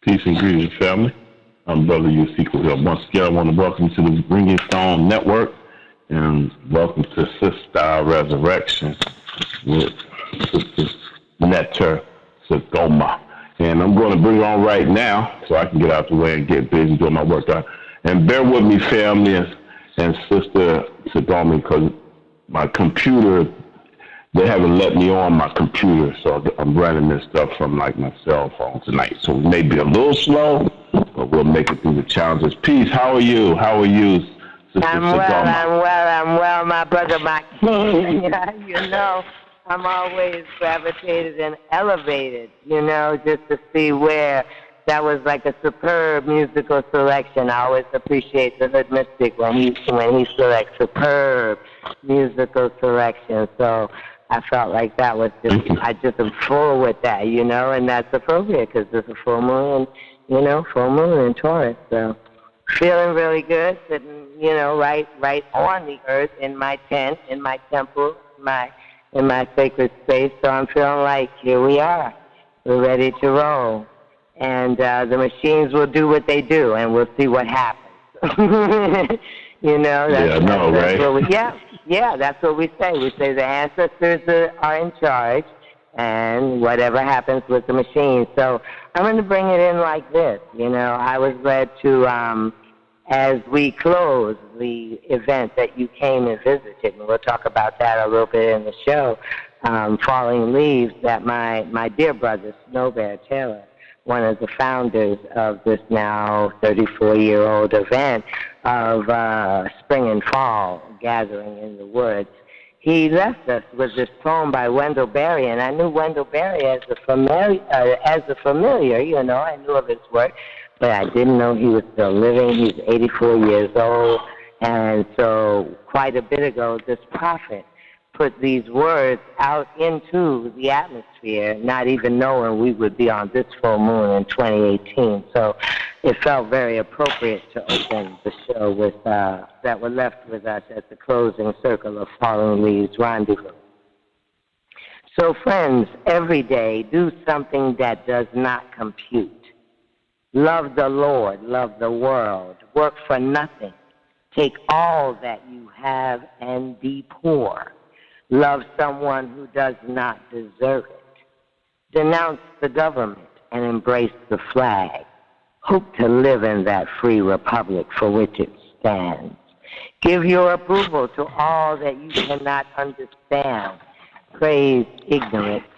Peace and greetings, family. I'm Brother El Sister Sangoma. Once again, I want to welcome you to the Ringing Stone Network and welcome to Sister Resurrection with Sister Nectar Sangoma. And I'm going to bring it on right now so I can get out the way and get busy doing my work. And bear with me, family and Sister Sangoma, because my computer, they haven't let me on my computer, so I'm running this stuff from like my cell phone tonight. So it may be a little slow, but we'll make it through the challenges. Peace. How are you? How are you, Sister Sangoma? I'm well, my brother, my king. You know, I'm always gravitated and elevated, you know, just to see where that was like a superb musical selection. I always appreciate the Hood Mystic when he selects superb musical selection. So I felt like that was I just am full with that, you know, and that's appropriate because it's a full moon, full moon in Taurus. So feeling really good, sitting, right on the earth in my tent, in my temple, in my sacred space. So I'm feeling like here we are. We're ready to roll. And the machines will do what they do, and we'll see what happens. That's what we say. We say the ancestors are in charge, and whatever happens with the machine. So I'm going to bring it in like this. I was led to, as we close the event that you came and visited, and we'll talk about that a little bit in the show, Falling Leaves, that my dear brother, Snow Bear Taylor, one of the founders of this now 34-year-old event of spring and fall gathering in the woods. He left us with this poem by Wendell Berry, and I knew Wendell Berry as a familiar. I knew of his work, but I didn't know he was still living. He's 84 years old, and so quite a bit ago, this prophet put these words out into the atmosphere, not even knowing we would be on this full moon in 2018. So it felt very appropriate to open the show with that were left with us at the closing circle of Falling Leaves Rendezvous. So friends, every day do something that does not compute. Love the Lord, love the world, work for nothing. Take all that you have and be poor. Love someone who does not deserve it. Denounce the government and embrace the flag. Hope to live in that free republic for which it stands. Give your approval to all that you cannot understand. Praise ignorance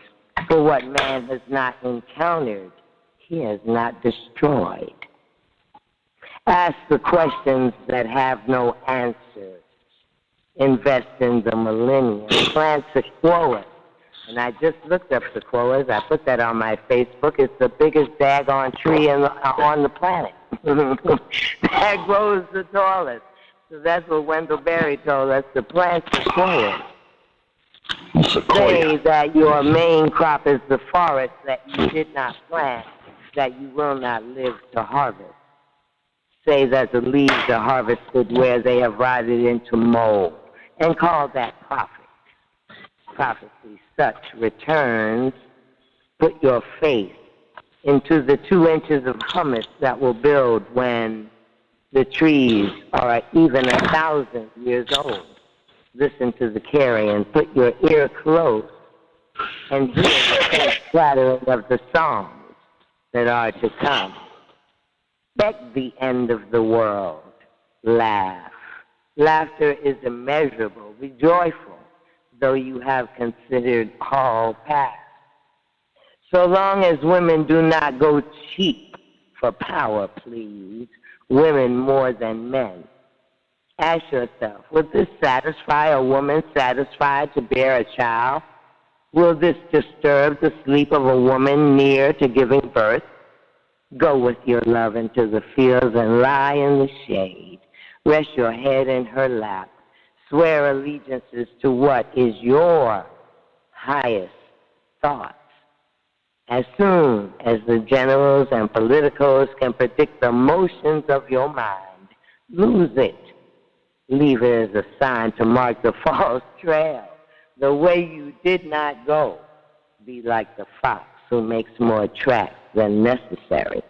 for what man has not encountered, he has not destroyed. Ask the questions that have no answers. Invest in the millennium. Plant sequoias. And I just looked up sequoias. I put that on my Facebook. It's the biggest daggone tree on the planet. That grows the tallest. So that's what Wendell Berry told us, to plant sequoias. Say that your main crop is the forest that you did not plant, that you will not live to harvest. Say that the leaves are harvested where they have rotted into mold, and call that prophet. Prophecy such returns. Put your faith into the 2 inches of humus that will build when the trees are even 1,000 years old. Listen to the carrion. Put your ear close and hear the faint clattering of the songs that are to come. Expect the end of the world. Laugh. Laughter is immeasurable. Be joyful, though you have considered all past. So long as women do not go cheap for power, please, women more than men. Ask yourself, would this satisfy a woman satisfied to bear a child? Will this disturb the sleep of a woman near to giving birth? Go with your love into the fields and lie in the shade. Rest your head in her lap. Swear allegiances to what is your highest thoughts. As soon as the generals and politicos can predict the motions of your mind, lose it. Leave it as a sign to mark the false trail. The way you did not go. Be like the fox who makes more tracks than necessary.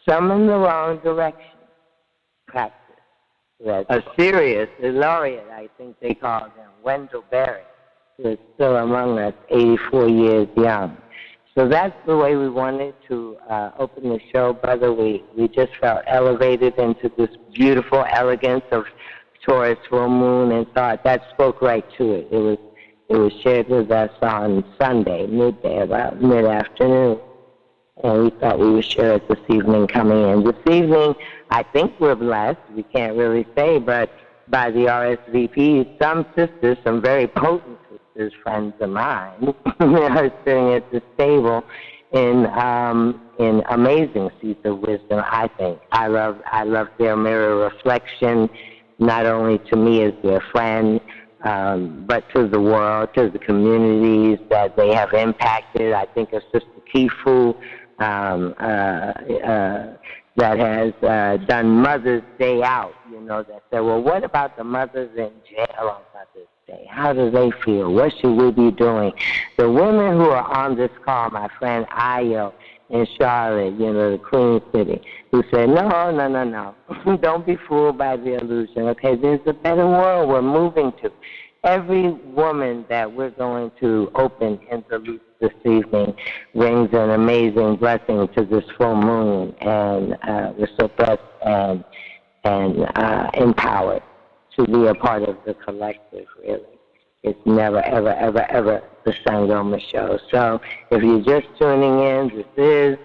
some in the wrong direction practice. A serious laureate, I think they call him, Wendell Berry, who is still among us, 84 years young. So that's the way we wanted to open the show, brother. We just felt elevated into this beautiful elegance of Taurus full moon and thought that spoke right to it. It was shared with us on Sunday, midday, about mid-afternoon. And we thought we would share it this evening coming in. This evening, I think we're blessed. We can't really say, but by the RSVP, some sisters, some very potent sisters, friends of mine, are sitting at this table in amazing seats of wisdom, I think. I love their mirror reflection, not only to me as their friend, but to the world, to the communities that they have impacted. I think of Sister Kifu, that has done Mother's Day out, that said, well, what about the mothers in jail on Mother's Day? How do they feel? What should we be doing? The women who are on this call, my friend Ayo in Charlotte, the Queen City, who said, no. Don't be fooled by the illusion. Okay, there's a better world we're moving to. Every woman that we're going to open into loop this evening brings an amazing blessing to this full moon, and we're so blessed and empowered to be a part of the collective, really. It's never, ever, ever, ever the Sangoma Show. So if you're just tuning in, this is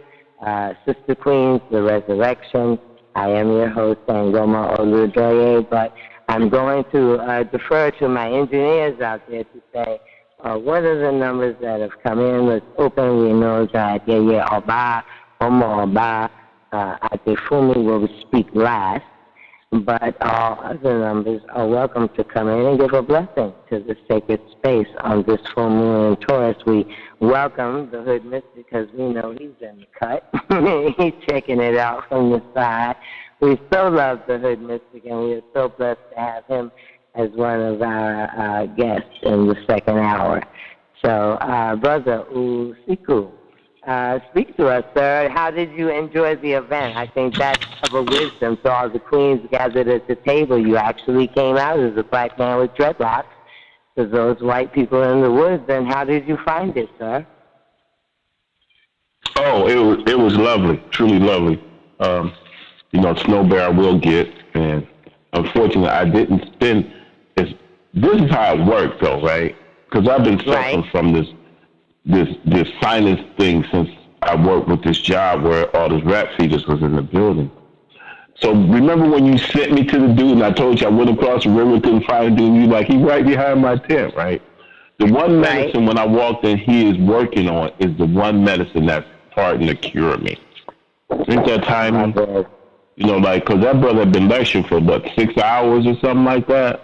Sister Queens, The Resurrection. I am your host, Sangoma Oludoye, but I'm going to defer to my engineers out there to say, what are the numbers that have come in? Let's open. We know that YeYe Oba Adefunmi will speak last, but all other numbers are welcome to come in and give a blessing to the sacred space on this full moon in Taurus. We welcome the Hood Mystic because we know he's in the cut. He's checking it out from the side. We so love the Hood Mystic, and we are so blessed to have him as one of our guests in the second hour. So, Brother Usiku, speak to us, sir. How did you enjoy the event? I think that's of a wisdom to all the queens gathered at the table. You actually came out as a black man with dreadlocks to those white people in the woods. And how did you find it, sir? Oh, it was lovely, truly lovely. Snow Bear I will get, and unfortunately I didn't spend. This is how it worked, though, right? Because I've been suffering from this sinus thing since I worked with this job where all this rat feeders was in the building. So remember when you sent me to the dude and I told you I went across the river to the fire dude, and you like, he's right behind my tent, right? The one medicine when I walked in he is working on is the one medicine that's starting to cure me. Ain't that timing? Because that brother had been lecturing for, 6 hours or something like that?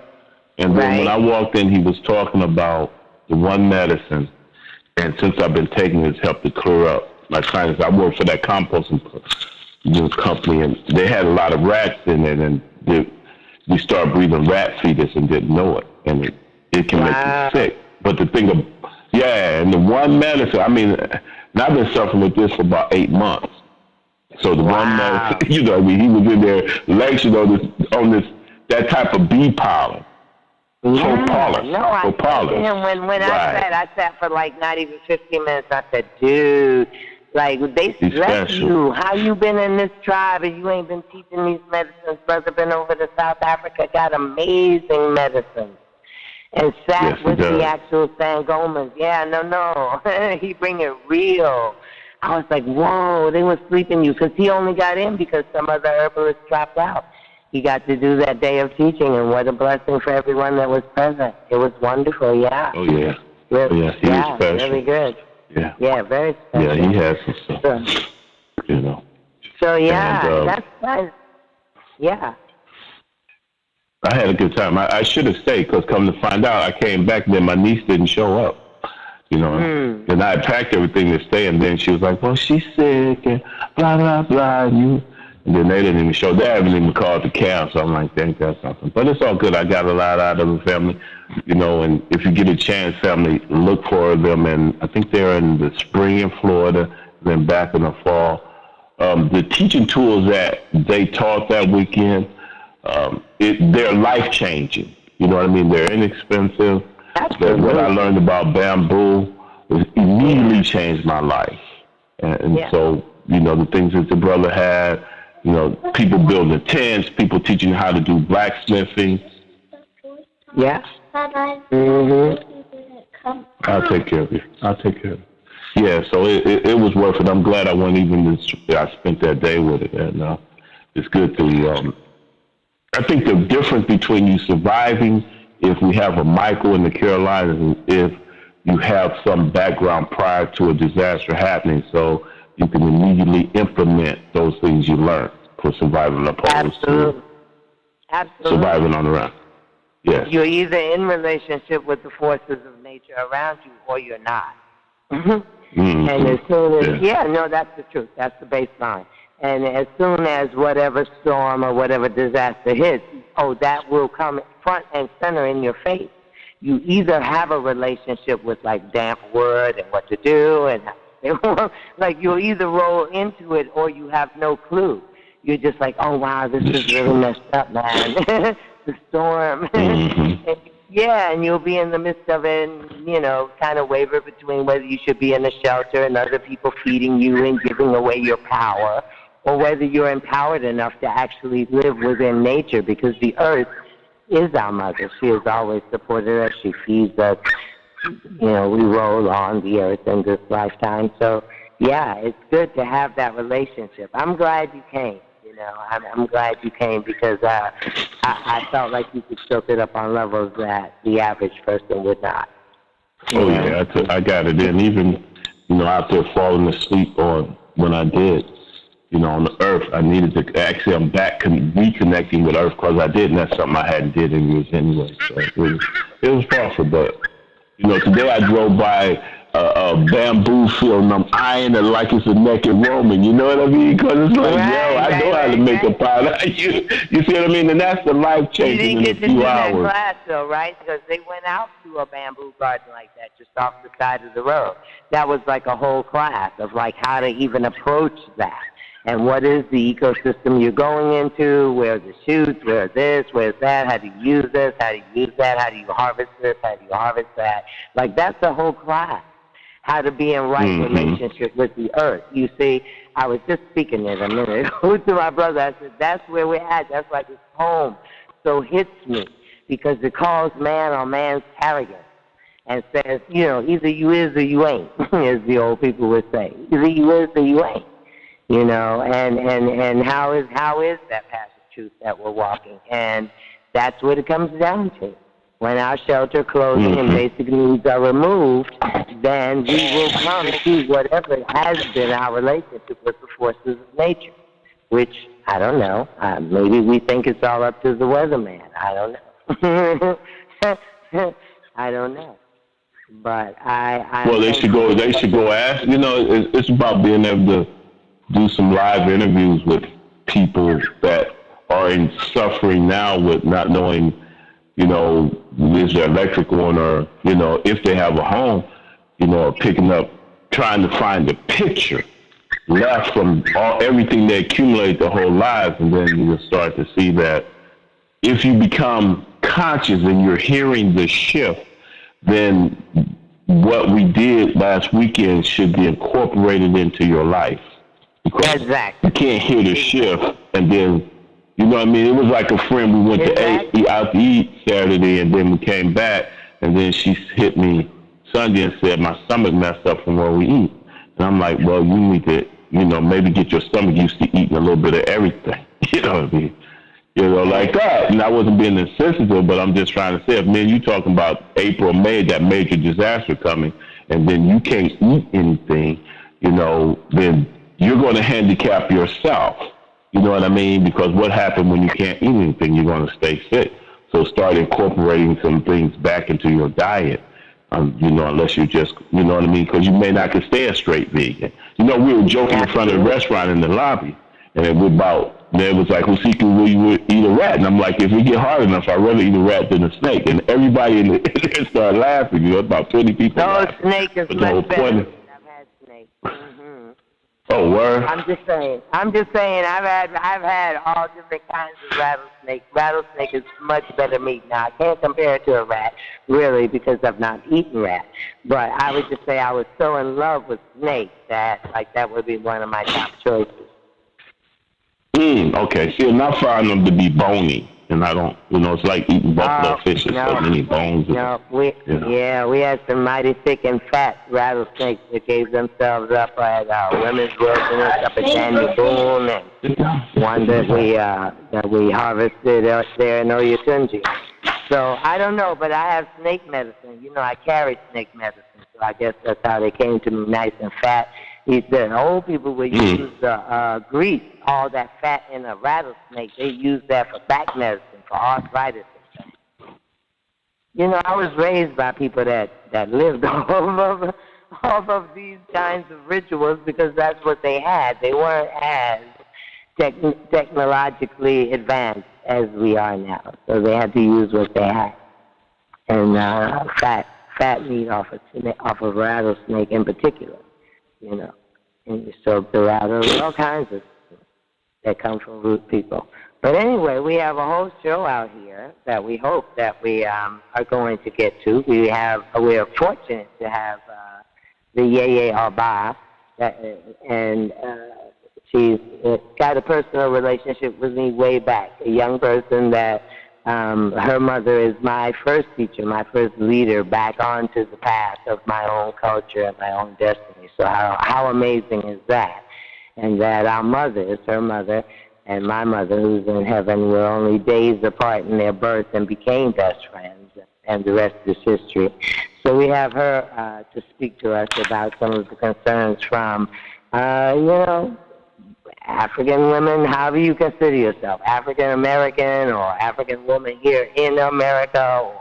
And then when I walked in, he was talking about the one medicine. And since I've been taking it, it's helped to clear up my sinus. I worked for that composting company, and they had a lot of rats in it, and we started breathing rat fetus and didn't know it. And it can make you sick. But the thing and the one medicine, I've been suffering with this for about 8 months. So the one medicine, he was in there lecturing on that type of bee pollen. Propolis. When I sat for not even 15 minutes, I said, dude, they stress you. How you been in this tribe and you ain't been teaching these medicines? Brother been over to South Africa, got amazing medicines. And sat with the actual Sangomas. Yeah, no. He bring it real. I was like, whoa, they were sleeping you. Because he only got in because some other herbalist dropped out. He got to do that day of teaching, and what a blessing for everyone that was present. It was wonderful, yeah. Oh, yeah. Really, he was special. Really good. Yeah. Yeah, very special. Yeah, he has some stuff, So, that's nice. Yeah. I had a good time. I should have stayed, because come to find out, I came back, and then my niece didn't show up. And I had packed everything to stay, and then she was like, well, she's sick, and blah, blah, blah, and then they didn't even show. They haven't even called the camp, so I'm like, thank God something. But it's all good. I got a lot out of the family, and if you get a chance, family, look for them. And I think they're in the spring in Florida, then back in the fall the teaching tools that they taught that weekend, they're life-changing. You know what I mean? They're inexpensive. But what I learned about bamboo immediately changed my life. And so, you know, the things that the brother had, you know, people building tents, people teaching how to do blacksmithing. Yeah. I'll take care of you. Yeah, so it was worth it. I'm glad I went I spent that day with it. And it's good to, I think the difference between you surviving, if we have a Michael in the Carolinas, and if you have some background prior to a disaster happening, so you can immediately implement those things you learned for surviving opposed to surviving on the run. Yes. You're either in relationship with the forces of nature around you or you're not. And as soon as, that's the truth. That's the baseline. And as soon as whatever storm or whatever disaster hits, that will come front and center in your face. You either have a relationship with like damp wood and what to do, and like you'll either roll into it or you have no clue. You're just like, oh wow, this is really messed up, man. The storm. And you'll be in the midst of it and, you know, kind of waver between whether you should be in a shelter and other people feeding you and giving away your power, or whether you're empowered enough to actually live within nature, because the earth is our mother. She has always supported us. She feeds us. You know, we roll on the earth in this lifetime. So, yeah, it's good to have that relationship. I'm glad you came. You know, I'm glad you came because I felt like you could soak it up on levels that the average person would not. Oh, yeah, I got it in. Even, you know, after falling asleep on when I did, you know, on the earth, I needed to, actually, I'm back reconnecting with earth because I did, and that's something I hadn't did in years anyway. So it was powerful, but, you know, today I drove by a bamboo field and I'm eyeing it like it's a naked woman, you know what I mean? Because it's like, I know how to make a pot. You see what I mean? And that's the life changing in a few hours. You didn't get to do that class though, right? Because they went out to a bamboo garden like that just off the side of the road. That was like a whole class of like how to even approach that. And what is the ecosystem you're going into? Where are the shoots? Where this? Where's that? How do you use this? How do you use that? How do you harvest this? How do you harvest that? Like, that's a whole class. How to be in right relationship with the earth. You see, I was just speaking it a minute ago to my brother. I said, that's where we're at. That's why this poem so hits me, because it calls man on man's arrogance and says, you know, either you is or you ain't, as the old people would say. Either you is or you ain't. You know, and how is that path of truth that we're walking? And that's what it comes down to. When our shelter, clothing, and basic needs are removed, then we will come to whatever has been our relationship with the forces of nature, which, I don't know, maybe we think it's all up to the weatherman. I don't know. I don't know. But Well, they should go ask. You know, it's about being able to do some live interviews with people that are in suffering now with not knowing, you know, is their electric on, or, you know, if they have a home, you know, picking up, trying to find the picture left from everything they accumulate their whole lives. And then you'll start to see that if you become conscious and you're hearing the shift, then what we did last weekend should be incorporated into your life. Because you can't hear the shift, and then, you know what I mean? It was like a friend. We went out to eat Saturday, and then we came back, and then she hit me Sunday and said, my stomach messed up from where we eat. And I'm like, well, you need to, you know, maybe get your stomach used to eating a little bit of everything. You know what I mean? You know, like that. And I wasn't being insensitive, but I'm just trying to say, if you talking about April, May, that major disaster coming, and then you can't eat anything, you know, then you're going to handicap yourself. You know what I mean? Because what happens when you can't eat anything? You're going to stay sick. So start incorporating some things back into your diet, you know, unless you just, you know what I mean? Because you may not could stay a straight vegan. You know, we were joking in front of the restaurant in the lobby, and it was like, well, will you eat a rat? And I'm like, if we get hard enough, I'd rather eat a rat than a snake. And everybody in there started laughing. You know, about 20 people. No, snake is much better. I've had snake. Oh, word. I'm just saying. I've had all different kinds of rattlesnake. Rattlesnake is much better meat. Now I can't compare it to a rat, really, because I've not eaten rat. But I would just say I was so in love with snakes that would be one of my top choices. Okay. See, and I find them to be bony, and I don't. It's like eating buffalo fish. There's so many bones. We had some mighty thick and fat rattlesnakes that gave themselves up at Women's Wilderness up at Sandy Boone, and one that we harvested out there in Oyatunji. So I don't know, but I have snake medicine. I carry snake medicine, so I guess that's how they came to me, nice and fat. He said old people would use grease, all that fat in a rattlesnake. They use that for back medicine, for arthritis and stuff. I was raised by people that lived off of these kinds of rituals because that's what they had. They weren't as technologically advanced as we are now, so they had to use what they had. And fat meat off of rattlesnake in particular. And you soak the rattle, all kinds of things that come from root people. But anyway, we have a whole show out here that we hope that we are going to get to. We are fortunate to have the YeYe Oba, and she's got a personal relationship with me way back. A young person that her mother is my first teacher, my first leader back onto the path of my own culture and my own destiny. So how amazing is that? And that our mothers, her mother and my mother, who's in heaven, were only days apart in their birth and became best friends, and the rest is history. So we have her to speak to us about some of the concerns from, African women, however you consider yourself, African American or African woman here in America, or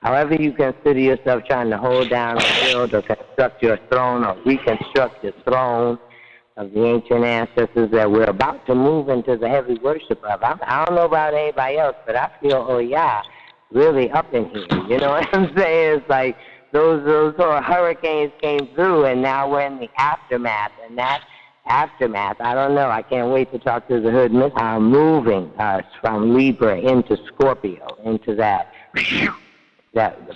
however you consider yourself trying to hold down or build or construct your throne or reconstruct your throne of the ancient ancestors that we're about to move into the heavy worship of. I don't know about anybody else, but I feel, really up in here. You know what I'm saying? It's like those hurricanes came through, and now we're in the aftermath, and that aftermath, I don't know. I can't wait to talk to the hood moving us from Libra into Scorpio, into that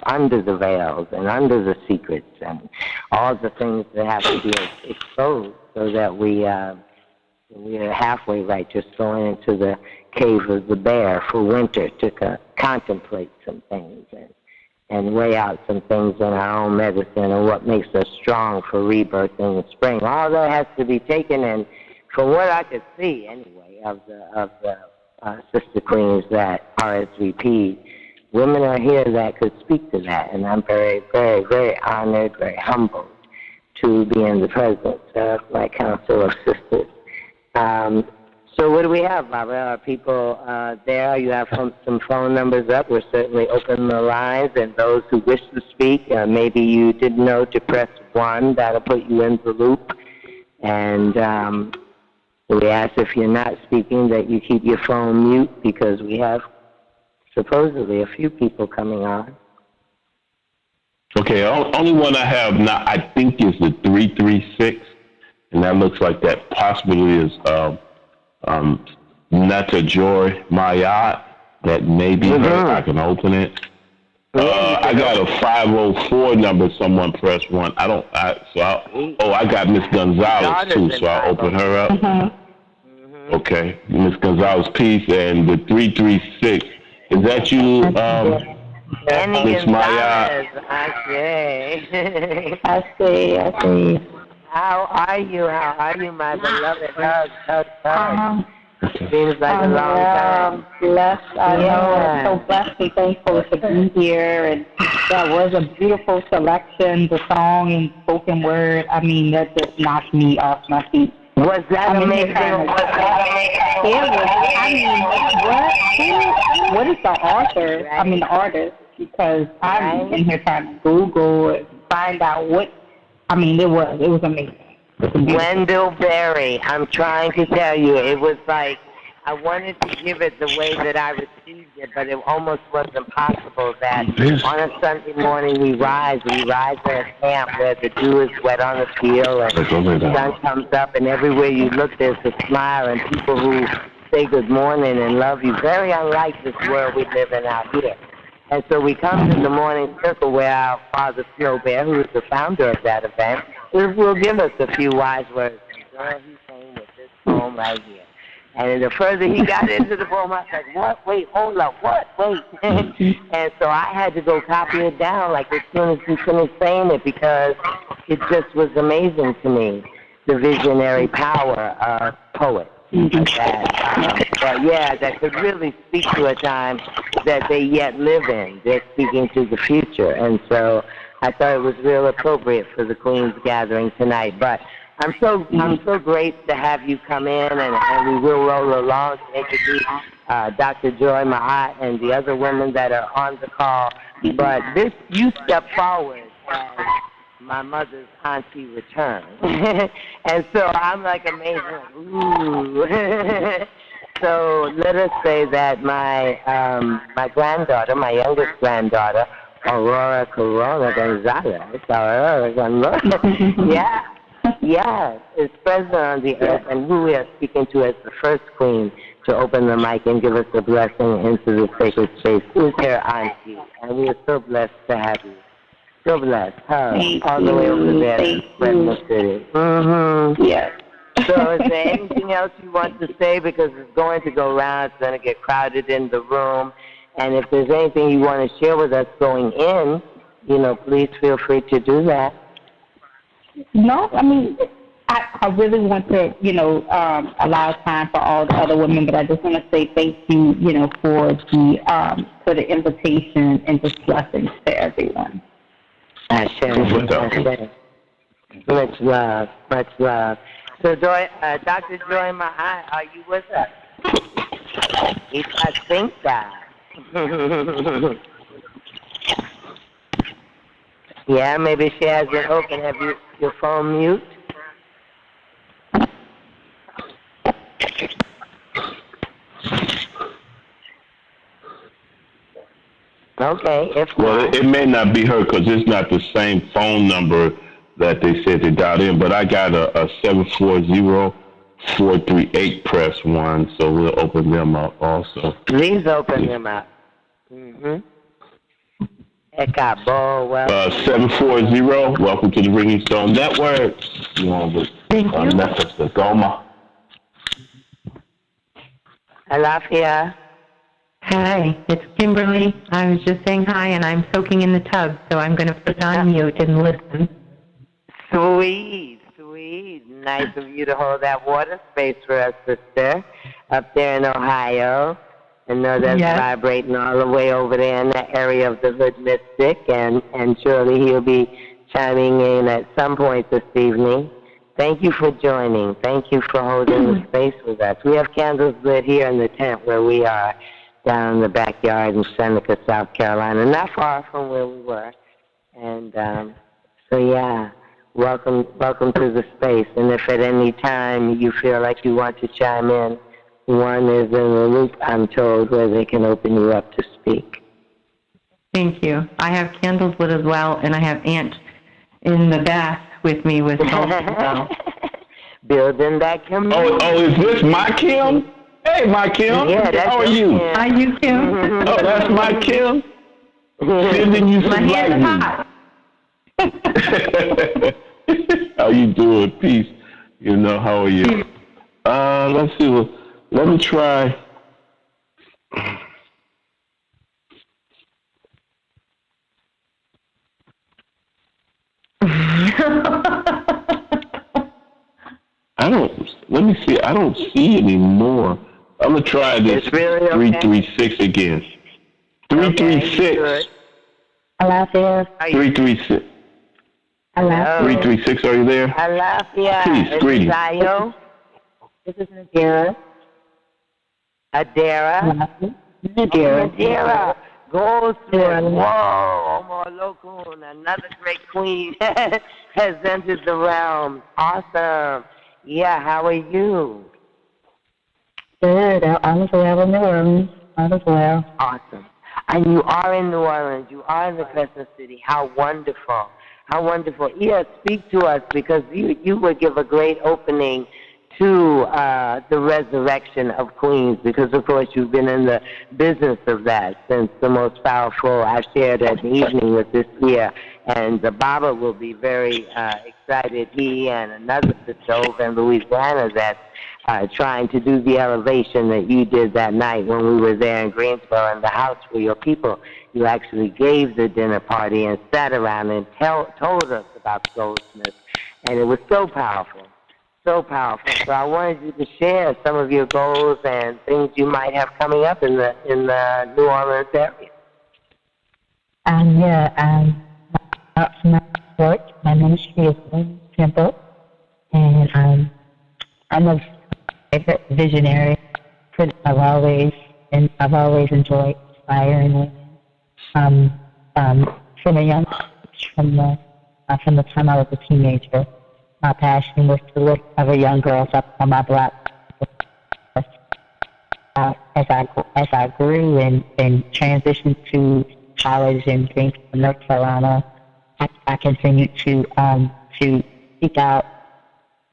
under the veils and under the secrets and all the things that have to be exposed, so that we are halfway right, just going into the cave of the bear for winter to contemplate some things and weigh out some things in our own medicine and what makes us strong for rebirth in the spring. All that has to be taken, and from what I could see anyway of the sister queens that RSVP, women are here that could speak to that, and I'm very, very, very honored, very humbled to be in the presence of my council of sisters. So what do we have, Barbara? Are people there? You have some phone numbers up. We're certainly opening the lines, and those who wish to speak, maybe you didn't know to press 1. That'll put you in the loop. And we ask, if you're not speaking, that you keep your phone mute, because we have supposedly a few people coming on. Okay, only one I have now, I think, is the 336, and that looks like that possibly is Nata Joy Mayat. That may be her. I can open it. I got a 504 number. Someone press 1. I got Miss Gonzalez too, so I'll open her up. Okay, Miss Gonzalez, peace. And the 336, is that you, Miss Mayat? I see. How are you, my beloved? Hug. Seems like a long time. Blessed. I know. I'm so blessed and thankful to be here. And that was a beautiful selection, the song and spoken word. I mean, that just knocked me off my feet. Was that amazing? It was. What is the author? Right. I mean, the artist, because I'm in here trying to Google and find out what. I mean, it was amazing. Wendell Berry, I'm trying to tell you, it was like I wanted to give it the way that I received it, but it almost wasn't possible that on a Sunday morning we rise in a camp where the dew is wet on the field and the sun comes up, and everywhere you look there's a smile and people who say good morning and love you, very unlike this world we live in out here. And so we come to the morning circle where our Father Flaubert, who is the founder of that event, will give us a few wise words. And girl, he came with this poem right here. And the further he got into the poem, I was like, what? Wait, hold up, what? Wait. And so I had to go copy it down like as soon as he finished saying it because it just was amazing to me, the visionary power of poets. That could really speak to a time that they yet live in. They're speaking to the future. And so I thought it was real appropriate for the Queen's gathering tonight. But I'm so great to have you come in, and we will roll along to introduce Dr. Joy Mahat and the other women that are on the call. But you step forward as my mother's auntie returns. And so I'm like amazing. Ooh. So let us say that my granddaughter, my youngest granddaughter, Aurora Corona Gonzalez, yes, is present on the earth, and who we are speaking to as the first queen to open the mic and give us a blessing into the sacred space is her auntie. And we are so blessed to have you. So blessed. All the way over there in Redmond City. Mm-hmm. Yes. So is there anything else you want to say? Because it's going to go round. It's going to get crowded in the room. And if there's anything you want to share with us going in, please feel free to do that. No, I mean, I really want to, allow time for all the other women, but I just want to say thank you, for the invitation and just blessings to everyone. Much love, much love. So, Dr. Joy Mahat, are you with us? I think that. Yeah, maybe she has it open. Have you your phone mute? Okay, if not. Well, it may not be her because it's not the same phone number that they said they dialed in, but I got a 740-438 press 1, so we'll open them up also. Please open them up. Mm-hmm. 740, welcome to the Ringing Stone Network. You on with Mr. Sangoma. Alafia. Hi, it's Kimberly. I was just saying hi, and I'm soaking in the tub, so I'm going to put on mute and listen. Sweet. Nice of you to hold that water space for us, sister, up there in Ohio. I know that's vibrating all the way over there in that area of the Hood Mystic, and surely he'll be chiming in at some point this evening. Thank you for joining. Thank you for holding the space with us. We have candles lit here in the tent where we are, down in the backyard in Seneca, South Carolina, not far from where we were. And welcome to the space. And if at any time you feel like you want to chime in, one is in the loop, I'm told, where they can open you up to speak. Thank you. I have candles lit as well, and I have Aunt in the bath with me with salt as well. Building that community. Oh, is this my Kim? Hey, my Kim. Yeah, that's how are you? Kim. Hi, you, Kim. Oh, that's my Kim. Sending you some lightning. How you doing? Peace. How are you? Let's see. Let me try. Let me see. I don't see anymore. I'm going to try this. Really 336 again. 336. Alafia. 336. Alafia. 336, are you there? Alafia. Peace, greetings. This is Nadira. Nadira. Goldsmith. Whoa, Omar Lokun, another great queen has entered the realm. Awesome. Yeah, how are you? Good. good. All is well in New Orleans. All is well. Awesome. And you are in New Orleans. You are in the Crescent City. How wonderful. How wonderful. Yeah, speak to us, because you would give a great opening to the resurrection of queens, because, of course, you've been in the business of that since the most powerful. I shared an evening with this year, and Baba will be very excited. He and another sister over in Louisiana that's trying to do the elevation that you did that night when we were there in Greensboro in the house for your people. You actually gave the dinner party and sat around and told us about Goldsmith, and it was so powerful. So powerful. So I wanted you to share some of your goals and things you might have coming up in the New Orleans area. My work, my ministry is in Temple, and I'm a visionary. I've always enjoyed inspiring women. From a young age, from the time I was a teenager. My passion was to lift other young girls up on my block. As I grew and transitioned to college in Greensboro, North Carolina, I continued to seek out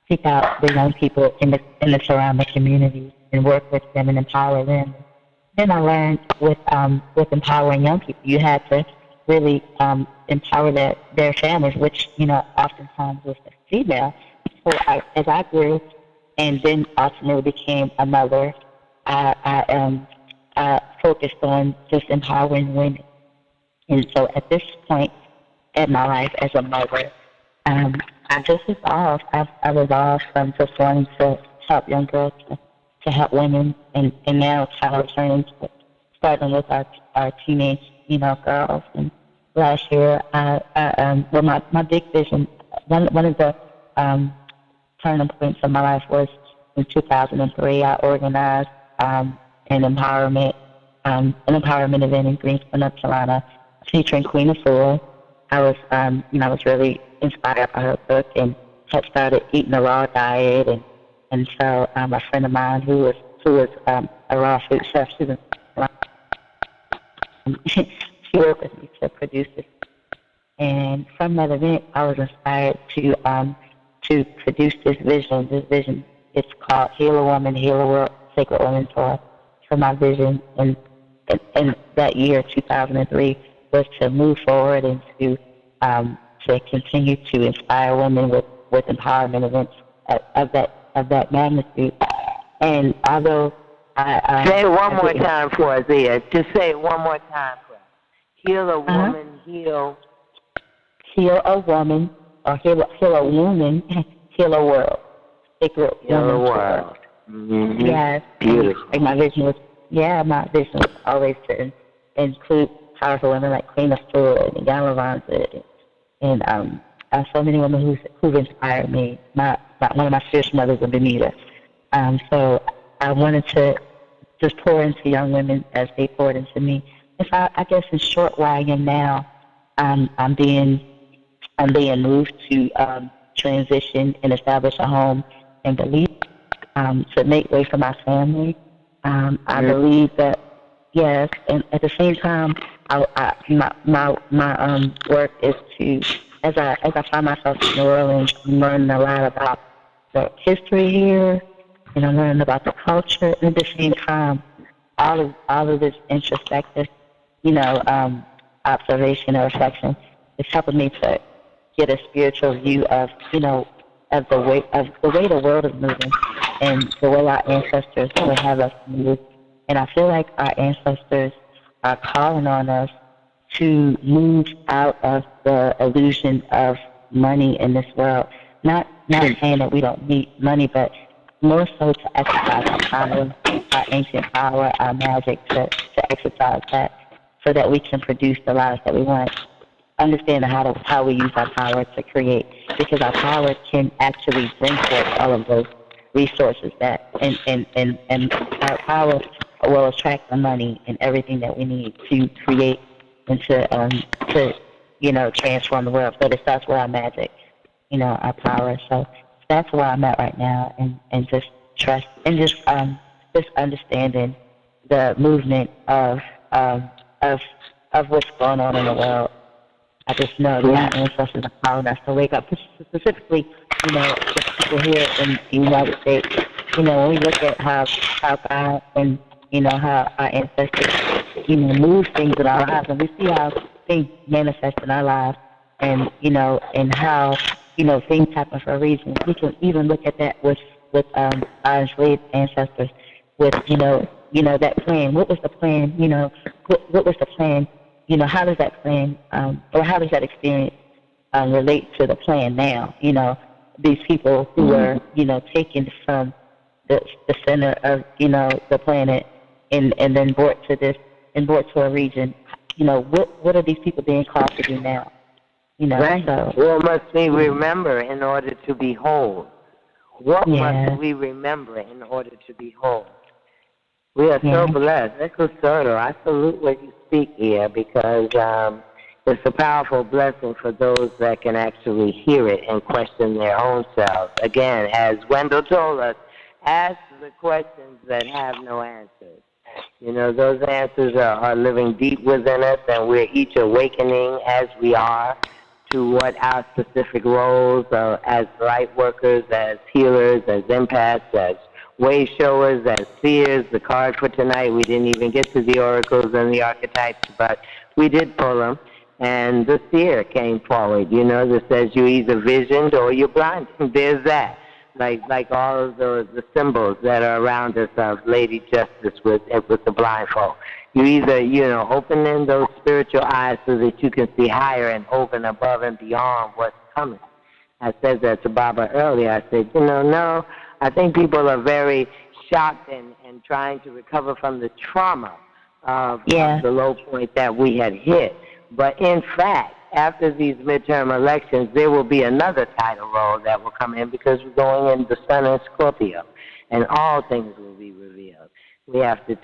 the young people in the surrounding community and work with them and empower them. Then I learned with empowering young people, you had to really empower their families, which oftentimes was the female. So as I grew, and then ultimately became a mother, I focused on just empowering women. And so at this point in my life as a mother, I just evolved. I evolved from just wanting to help young girls to help women, and now kind of turning to starting with our teenage girls. And last year, my big vision, one of the turning points of my life was in 2003. I organized an empowerment event in Greensboro, North Carolina, featuring Queen Afua. I was really inspired by her book and had started eating a raw diet, and so a friend of mine who was a raw food chef, she worked with me to produce this. And from that event, I was inspired to produce this vision. This vision, it's called Heal a Woman, Heal a World, Sacred Women's Tour. So my vision in that year, 2003, was to move forward and to continue to inspire women with empowerment events of that magnitude. And although say it one more time for us, Zia. Just say it one more time for us. Heal a woman, heal a woman, or heal a woman, heal a world. Sacred heal a world. Mm-hmm. Yes. Beautiful. And my vision was always to include powerful women like Queen Afua and Yalavanza and so many women who've inspired me. One of my spiritual mothers is Benita. So I wanted to just pour into young women as they poured into me. I guess in short, where I am now, I'm being moved to transition and establish a home and believe to make way for my family. I believe that, yes, and at the same time, my work is to, as I find myself in New Orleans, I'm learning a lot about the history here, and I'm learning about the culture, and at the same time, all of this introspective, observation or reflection is helping me to get a spiritual view of the way the world is moving and the way our ancestors would have us move. And I feel like our ancestors are calling on us to move out of the illusion of money in this world. Not saying that we don't need money, but more so to exercise our power, our ancient power, our magic, to exercise that so that we can produce the lives that we want. Understand how we use our power to create, because our power can actually bring forth all of those resources and our power will attract the money and everything that we need to create and to transform the world. But it starts with our magic, our power. So that's where I'm at right now, and just trust and just just understanding the movement of what's going on in the world. I just know that our ancestors are calling us to wake up. Specifically, the people here in the United States. When we look at how God and how our ancestors move things in our lives, and we see how things manifest in our lives, and and how things happen for a reason. We can even look at that with our enslaved ancestors, with that plan. What was the plan? What was the plan? How does that plan, or how does that experience relate to the plan now? These people who were, taken from the center of, the planet and then brought to a region. What are these people being called to do now? Right. So. What must we remember in order to be whole? What must we remember in order to be whole? We are so blessed. I salute what you speak here, because it's a powerful blessing for those that can actually hear it and question their own selves. Again, as Wendell told us, ask the questions that have no answers. Those answers are living deep within us, and we're each awakening as we are to what our specific roles are as light workers, as healers, as empaths, as way showers, as seers. The card for tonight, we didn't even get to the oracles and the archetypes, but we did pull them. And the seer came forward, that says you either visioned or you're blind. There's that. Like all of the symbols that are around us of Lady Justice with the blindfold. You either, opening those spiritual eyes so that you can see higher and over and above and beyond what's coming. I said that to Baba earlier. I said, no, I think people are very shocked and trying to recover from the trauma of the low point that we had hit. But in fact, after these midterm elections, there will be another title role that will come in, because we're going into Sun and Scorpio, and all things will be revealed. We have to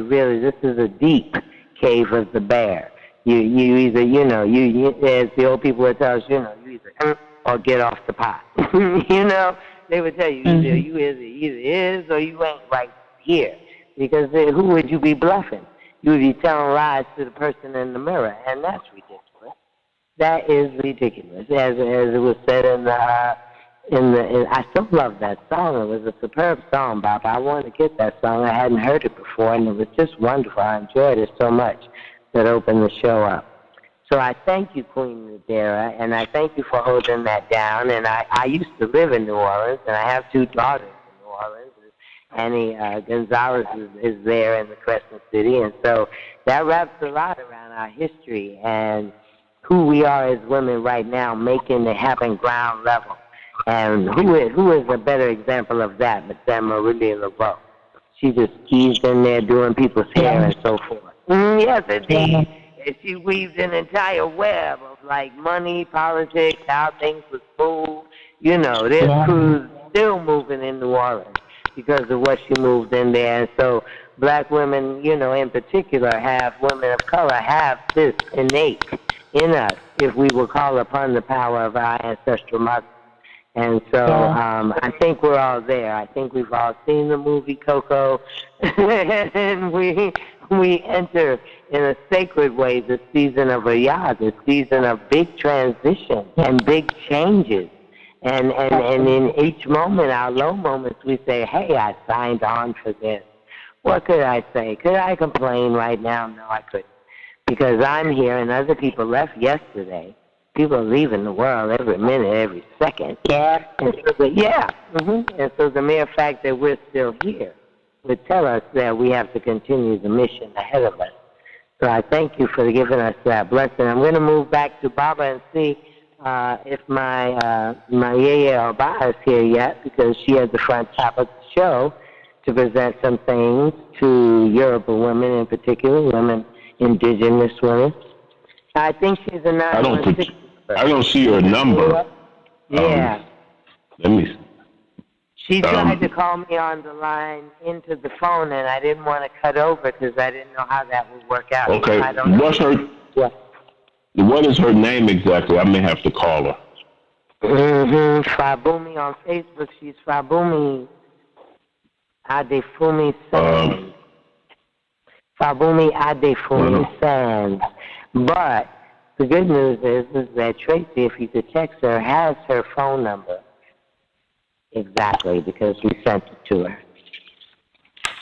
really, this is a deep cave of the bear. You either, as the old people would tell us, you either or get off the pot. They would tell you, either is or you ain't right here. Because who would you be bluffing? You would be telling lies to the person in the mirror, and that's ridiculous. That is ridiculous. As it was said in I still love that song. It was a superb song, Bob. I wanted to get that song. I hadn't heard it before, and it was just wonderful. I enjoyed it so much that opened the show up. So I thank you, Queen Nadera, and I thank you for holding that down. And I used to live in New Orleans, and I have 2 daughters in New Orleans. Annie Gonzalez is there in the Crescent City, and so that wraps a lot around our history and who we are as women right now, making it happen ground level. And who is a better example of that than Marilyn LeBeau? She just eased in there doing people's hair and so forth. Yes, indeed. And she weaved an entire web of money, politics, how things would move. There's crews still moving in New Orleans because of what she moved in there. And so black women, in particular, women of color have this innate in us, if we will call upon the power of our ancestral mothers. And so I think we're all there. I think we've all seen the movie Coco, and we enter in a sacred way the season of YeYe, the season of big transition and big changes. And in each moment, our low moments, we say, hey, I signed on for this. What could I say? Could I complain right now? No, I couldn't. Because I'm here and other people left yesterday. People are leaving the world every minute, every second. And so the mere fact that we're still here would tell us that we have to continue the mission ahead of us. So I thank you for giving us that blessing. I'm going to move back to Baba and see if my YeYe Oba is here yet, because she has the front top of the show to present some things to Yoruba women in particular, indigenous women. I think she's a 916. I don't see her number. Yeah. Let me see. She tried to call me on the line into the phone, and I didn't want to cut over because I didn't know how that would work out. Okay. What's her? Yeah. What is her name exactly? I may have to call her. Fabumi on Facebook. She's Fabumi. Adefunmi Sand. Fabumi Adefunmi Sand. But the good news is that Tracy, if you could text her, has her phone number. Exactly, because we sent it to her.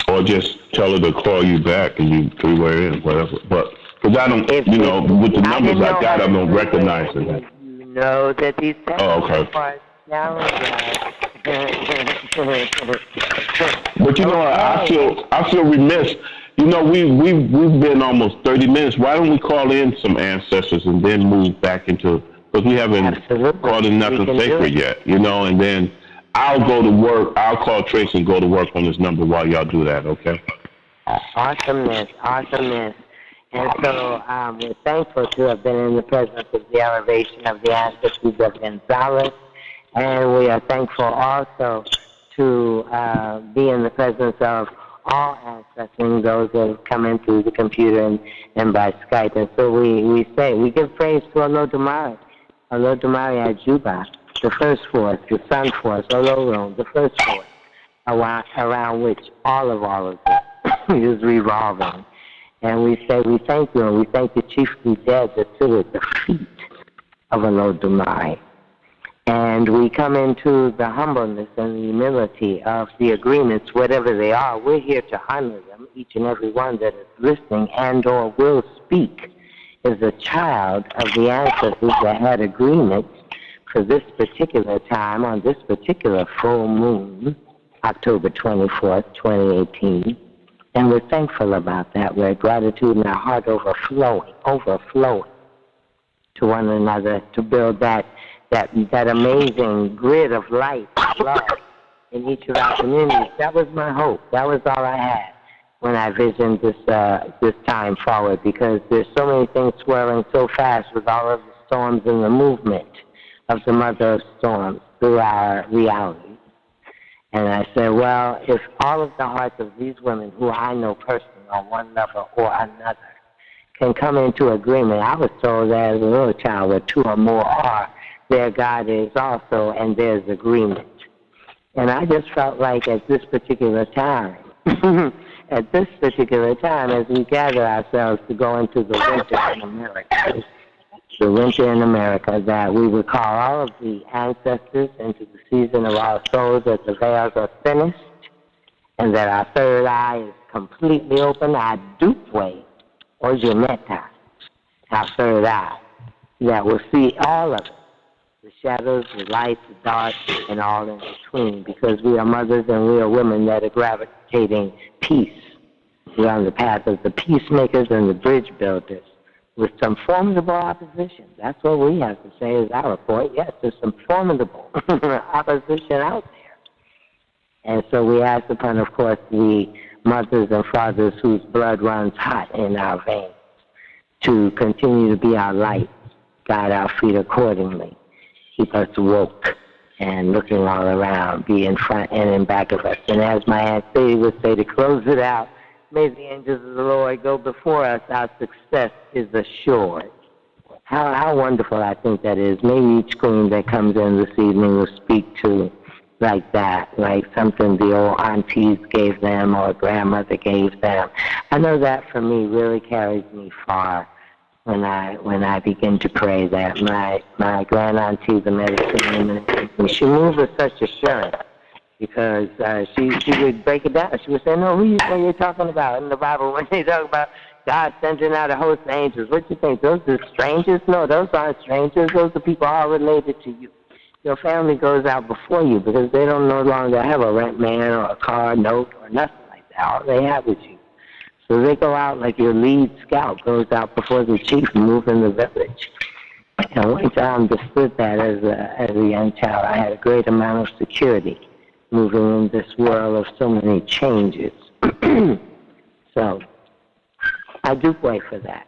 Or just tell her to call you back and you three-way in, whatever. But, because I don't, with the numbers I got, I don't recognize it. You know that these texts okay. are challenging. But I feel remiss. We've been almost 30 minutes. Why don't we call in some ancestors and then move back into, because we haven't called in nothing sacred yet, and then I'll go to work. I'll call Tracy and go to work on this number while y'all do that, okay? Awesomeness. And so we're thankful to have been in the presence of the elevation of the ancestors of Gonzalez. And we are thankful also to be in the presence of all ancestors, those that have come in through the computer and by Skype. And so we give praise to Olodumare Ajuba, the first force, the sun force, Olorun, the first force, around which all of this is revolving. And we say we thank you, and we thank the chiefly dead that sit at the feet of Olodumare. And we come into the humbleness and the humility of the agreements, whatever they are. We're here to honor them. Each and every one that is listening and or will speak is a child of the ancestors that had agreements for this particular time on this particular full moon, October 24th, 2018. And we're thankful about that. We're gratitude in our heart overflowing to one another to build that amazing grid of light and love in each of our communities. That was my hope. That was all I had when I visioned this time forward, because there's so many things swirling so fast with all of the storms and the movement of the mother of storms through our reality. And I said, well, if all of the hearts of these women who I know personally on one level or another can come into agreement. I was told that as a little child, where two or more are, their God is also, and there's agreement. And I just felt like at this particular time, as we gather ourselves to go into the winter in America, that we would call all of the ancestors into the season of our souls as the veils are finished, and that our third eye is completely open, our dupwe, or Juneta, our third eye, that will see all of it, the shadows, the light, the dark, and all in between, because we are mothers and we are women that are gravitating peace. We're on the path of the peacemakers and the bridge builders with some formidable opposition. That's what we have to say is our report. Yes, there's some formidable opposition out there. And so we ask upon, of course, the mothers and fathers whose blood runs hot in our veins to continue to be our light, guide our feet accordingly, keep us woke and looking all around, be in front and in back of us. And as my Aunt Sadie would say, to close it out, may the angels of the Lord go before us, our success is assured. How wonderful I think that is. Maybe each queen that comes in this evening will speak to like that, like something the old aunties gave them or grandmother gave them. I know that for me really carries me far when I begin to pray that. My grand auntie, the medicine woman, she moved with such assurance because she would break it down. She would say, no, what are you talking about in the Bible when they talk about God sending out a host of angels? What do you think? Those are strangers? No, those aren't strangers. Those are people all related to you. Your family goes out before you because they don't no longer have a rent man or a car note or nothing like that. All they have is you. So they go out like your lead scout goes out before the chief moving the village. And once I understood that as a young child, I had a great amount of security moving in this world of so many changes. So I do pray for that.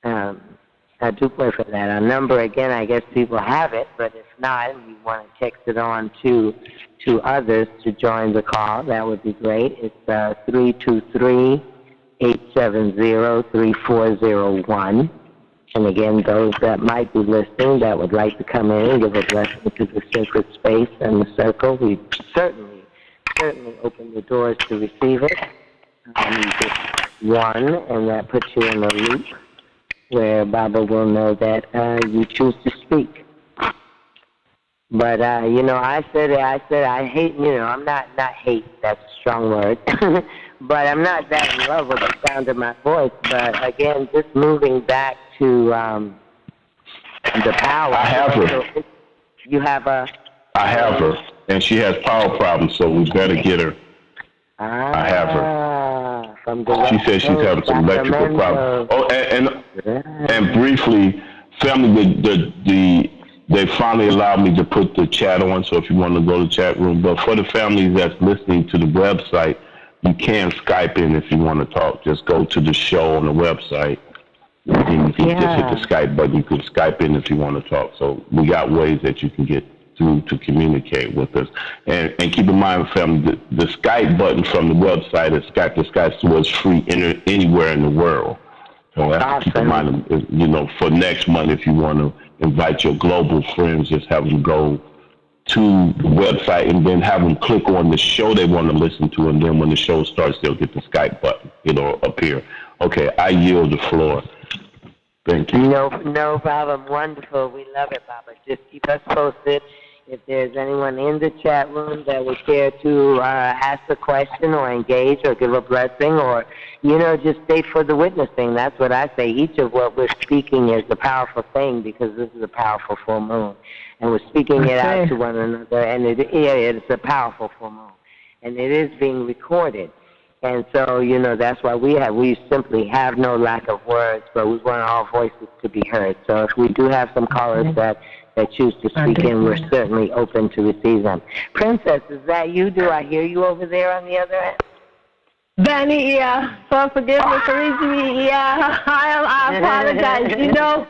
Our number, again, I guess people have it, but if not, and you want to text it on to others to join the call, that would be great. It's 323-870-3401. And again, those that might be listening that would like to come in and give a blessing to the sacred space and the circle, we certainly certainly open the doors to receive it. Just one, and that puts you in a loop where Baba will know that you choose to speak. But, I said I hate, I'm not hate, that's a strong word, but I'm not that in love with the sound of my voice. But, again, just moving back to the power. I have her. You have her? I have her, and she has power problems, so we better get her. I have her. She says she's having some electrical problems. Oh, and briefly, family, they finally allowed me to put the chat on, so if you want to go to the chat room. But for the families that's listening to the website, you can Skype in if you want to talk. Just go to the show on the website, and you can just hit the Skype button. You can Skype in if you want to talk. So we got ways that you can get through to communicate with us. And keep in mind, family, the Skype button from the website is Skype was free anywhere in the world. So that's keep in mind, for next month, if you want to invite your global friends, just have them go to the website and then have them click on the show they want to listen to, and then when the show starts, they'll get the Skype button. It'll appear. Okay, I yield the floor. Thank you. No problem. Wonderful. We love it, Baba. Just keep us posted. If there's anyone in the chat room that would care to ask a question or engage or give a blessing or, just stay for the witnessing. That's what I say. Each of what we're speaking is a powerful thing because this is a powerful full moon. And we're speaking it out to one another, and it's a powerful full moon. And it is being recorded. And so, that's why we simply have no lack of words, but we want all voices to be heard. So if we do have some callers that choose to speak in, we're certainly open to receive them. Princess, is that you? Do I hear you over there on the other end? Benny, so forgive me for reaching me. I apologize. Because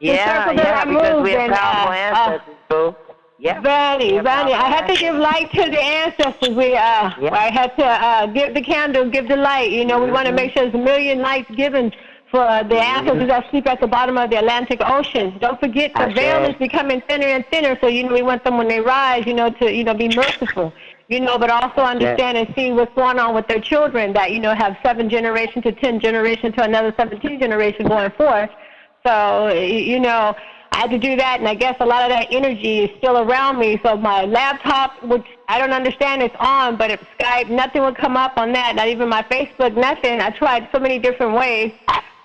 we have powerful ancestors, boo. Yeah. Benny, I had to give light to the ancestors. I had to give the candle, give the light. We want to make sure there's a million lights given for the ancestors that sleep at the bottom of the Atlantic Ocean. Don't forget the veil is becoming thinner and thinner, so we want them when they rise, to be merciful. But also understand and see what's going on with their children that, have 7 generations to 10 generations to another 17 generations going forth. So, I had to do that, and I guess a lot of that energy is still around me. So my laptop, which I don't understand, it's on, but it's Skype, nothing would come up on that, not even my Facebook, nothing. I tried so many different ways.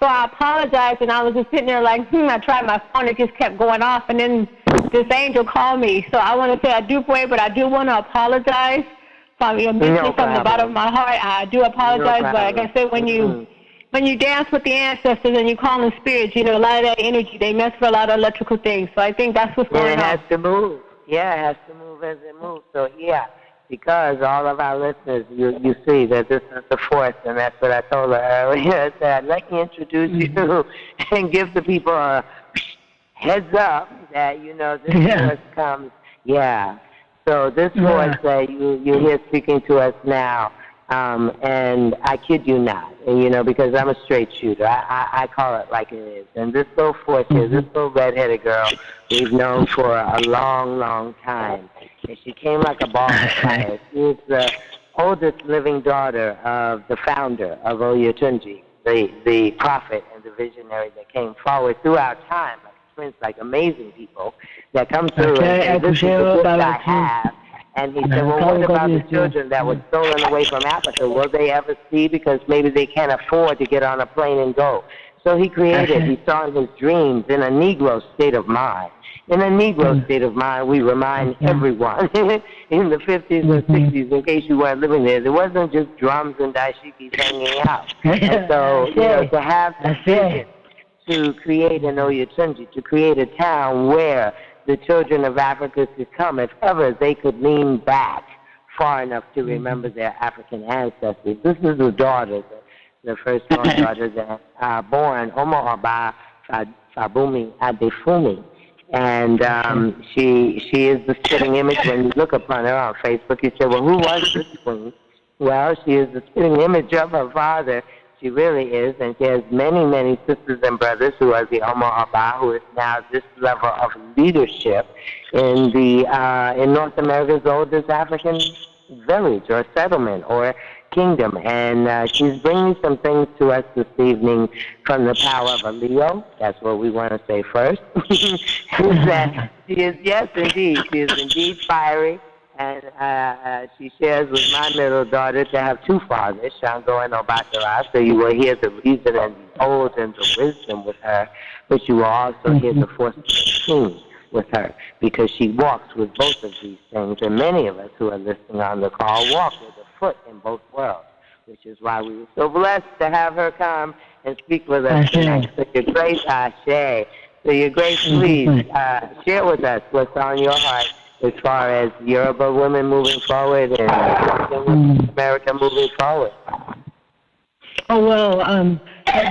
So I apologized, and I was just sitting there like, I tried my phone, it just kept going off, and then this angel called me. So I want to say I do pray, but I do want to apologize from the bottom of my heart. I do apologize, but like I said, when you dance with the ancestors and you call them spirits, a lot of that energy, they mess with a lot of electrical things. So I think that's what's going on. It has to move. Yeah, it has to move as it moves. So, because all of our listeners, you see that this is the force, and that's what I told her earlier. I said, let me introduce you and give the people a heads up that, this force comes. Yeah. So this force that you're here speaking to us now, and I kid you not, because I'm a straight shooter. I call it like it is. And this little force here, this little redheaded girl, we've known for a long, long time. And she came like a ball of fire. She is the oldest living daughter of the founder of Oyetunji, the prophet and the visionary that came forward throughout time, like twins, like amazing people that come through and this is the gift I have. And he said, well, what about the children that were stolen away from Africa? Will they ever see? Because maybe they can't afford to get on a plane and go. So he created, he saw in his dreams in a Negro state of mind. In a Negro state of mind, we remind everyone in the 50s and 60s, in case you weren't living there, there wasn't just drums and dashikis hanging out. And so, to have the vision to create an Oyetunji, to create a town where the children of Africa could come, if ever they could lean back far enough to remember their African ancestors. This is the daughter, the first daughter that born, Oba Adefunmi. And she is the spitting image. When you look upon her on Facebook, you say, well, who was this queen? Well, she is the spitting image of her father. She really is, and she has many, many sisters and brothers who are the Oba Aba, who is now this level of leadership in North America's oldest African village or settlement or kingdom. And she's bringing some things to us this evening from the power of a Leo. That's what we want to say first. Is that she is, yes, indeed, she is indeed fiery. And she shares with my middle daughter to have two fathers, Shango and Obatara, so you will hear the reason and the old and the wisdom with her, but you will also hear the force of the king with her, because she walks with both of these things, and many of us who are listening on the call walk with a foot in both worlds, which is why we were so blessed to have her come and speak with us tonight. So your grace, Ashe. So your grace, please share with us what's on your heart as far as Yoruba women moving forward and America moving forward. Oh, well,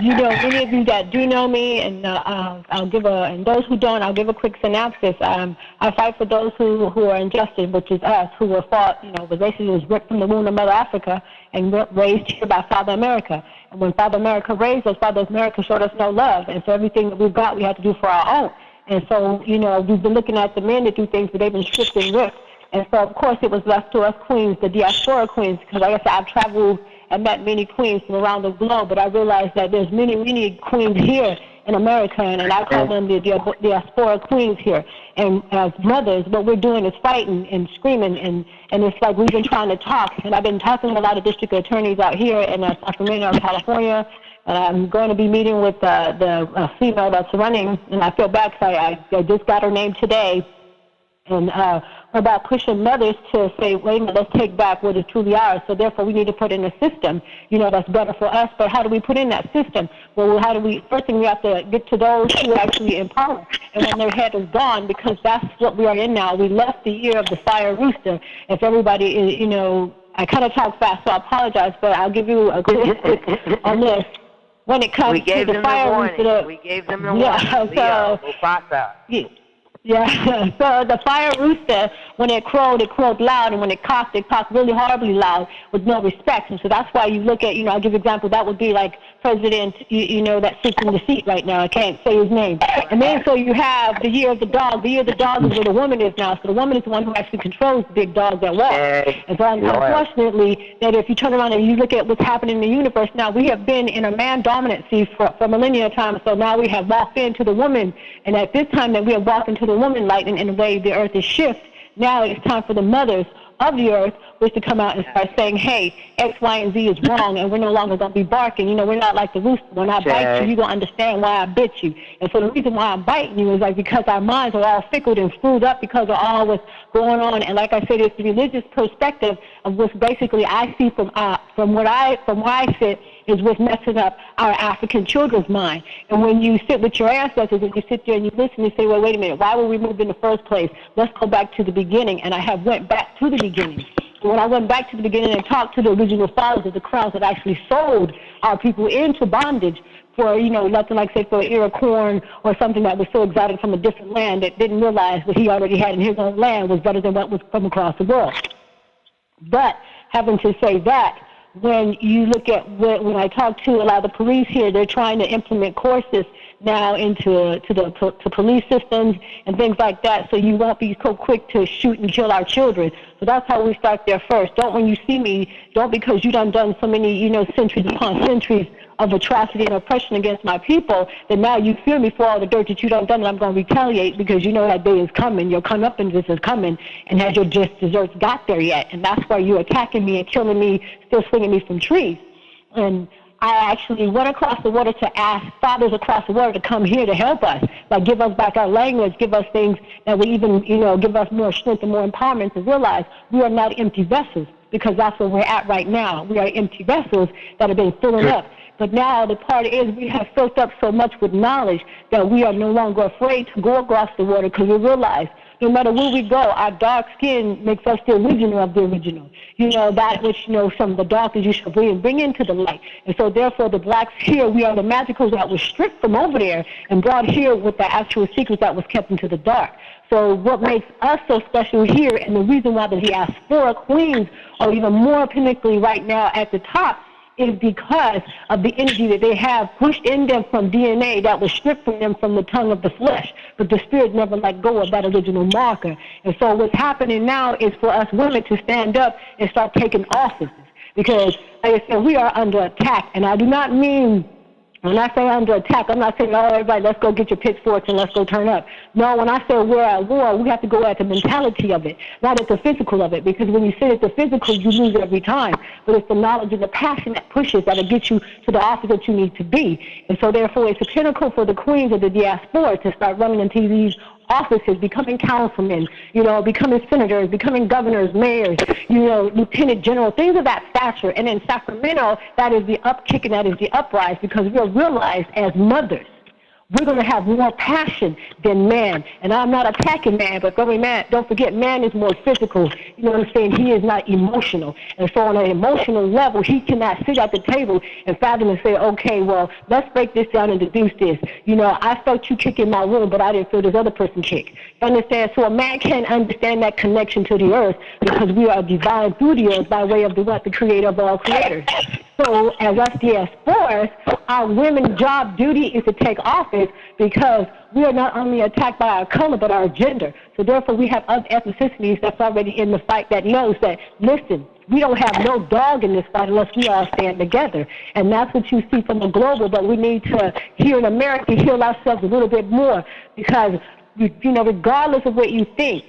you know, many of you that do know me, and I'll give and those who don't, I'll give a quick synopsis. I fight for those who are injustice, which is us, who were fought, you know, was basically was ripped from the womb of Mother Africa and raised here by Father America. And when Father America raised us, Father America showed us no love. And so everything that we've got, we had to do for our own. And so, you know, we've been looking at the men that do things, but they've been stripped and ripped. And so, of course, it was left to us queens, the diaspora queens, because like I said, I've traveled and met many queens from around the globe, but I realized that there's many queens here in America, and I call them the diaspora queens here. And as mothers, what we're doing is fighting and screaming, and it's like we've been trying to talk. And I've been talking to a lot of district attorneys out here in Sacramento, California, and I'm going to be meeting with the female that's running, and I feel bad because I just got her name today, and about pushing mothers to say, wait a minute, let's take back what is truly ours. So therefore, we need to put in a system, you know, that's better for us. But how do we put in that system? Well, how do we? First thing, we have to get to those who are actually in power, and when their head is gone, because that's what we are in now. We left the year of the fire rooster. If everybody is, you know, I kind of talk fast, so I apologize, but I'll give you a quick on this. When it comes to the fire rooster, we gave them the warning. Leo, Mufasa. Yeah, so the fire rooster, when it crowed loud, and when it cocked really horribly loud with no respect. And so that's why you look at, you know, I'll give you an example, that would be like President, you know, that sits in the seat right now. I can't say his name. And then so you have the year of the dog. The year of the dog is where the woman is now. So the woman is the one who actually controls the big dog that walks. And so unfortunately, that if you turn around and you look at what's happening in the universe now, we have been in a man dominancy for millennia time. So now we have walked into the woman. And at this time that we have walked into the woman light, and in the way the earth is shift, now it's time for the mothers of the earth was to come out and start saying, hey, X, Y, and Z is wrong, and we're no longer going to be barking. You know, we're not like the rooster. When I bite you, you're going to understand why I bit you. And so the reason why I'm biting you is like because our minds are all fickled and screwed up because of all what's going on. And like I said, it's the religious perspective of what's basically I see from where I sit is what's messing up our African children's mind. And when you sit with your ancestors and you sit there and you listen and say, well, wait a minute, why were we moved in the first place? Let's go back to the beginning. And I have went back to the beginning. When I went back to the beginning and talked to the original fathers of the crowds that actually sold our people into bondage for, you know, nothing like, say, for an ear of corn or something that was so exotic from a different land that didn't realize what he already had in his own land was better than what was from across the world. But having to say that, when you look at when I talk to a lot of the police here, they're trying to implement courses now into to police systems and things like that, so you won't be so quick to shoot and kill our children. So that's how we start there first. Don't, when you see me, don't because you done so many, you know, centuries upon centuries of atrocity and oppression against my people, that now you fear me for all the dirt that you done, and I'm going to retaliate because you know that day is coming. Your comeuppance is coming, and has your just desserts got there yet? And that's why you're attacking me and killing me, still swinging me from trees. And I actually went across the water to ask fathers across the water to come here to help us, like give us back our language, give us things that will even, you know, give us more strength and more empowerment to realize we are not empty vessels, because that's where we're at right now. We are empty vessels that have been filling up. But now the part is we have filled up so much with knowledge that we are no longer afraid to go across the water, because we realize no matter where we go, our dark skin makes us the original of the original. You know, that which, you know, some of the darkness you shall bring into the light. And so therefore the blacks here, we are the magicals that was stripped from over there and brought here with the actual secrets that was kept into the dark. So what makes us so special here, and the reason why the diaspora queens are even more pinnacly right now at the top, is because of the energy that they have pushed in them from DNA that was stripped from them from the tongue of the flesh. But the spirit never let go of that original marker. And so what's happening now is for us women to stand up and start taking offices. Because, like I said, we are under attack. And I do not mean, when I say under attack, I'm not saying, oh, everybody, let's go get your pitchforks and let's go turn up. No, when I say we're at war, we have to go at the mentality of it, not at the physical of it. Because when you sit at the physical, you lose every time. But it's the knowledge and the passion that pushes that'll get you to the office that you need to be. And so, therefore, it's a pinnacle for the queens of the diaspora to start running into these offices, becoming councilmen, becoming senators, becoming governors, mayors, lieutenant general, things of that stature. And in Sacramento, that is the upkick and that is the uprise, because we'll realize as mothers, we're going to have more passion than man. And I'm not attacking man, but don't forget, man is more physical. You know what I'm saying? He is not emotional. And so on an emotional level, he cannot sit at the table and fathom and say, okay, well, let's break this down and deduce this. I felt you kick in my room, but I didn't feel this other person kick. You understand? So a man can't understand that connection to the earth, because we are divine through the earth by way of the creator of all creators. So as us diasporas, our women's job duty is to take office, because we are not only attacked by our color but our gender. So therefore we have other ethnicities that's already in the fight that knows that, listen, we don't have no dog in this fight unless we all stand together. And that's what you see from the global, but we need to, here in America, heal ourselves a little bit more, because, regardless of what you think,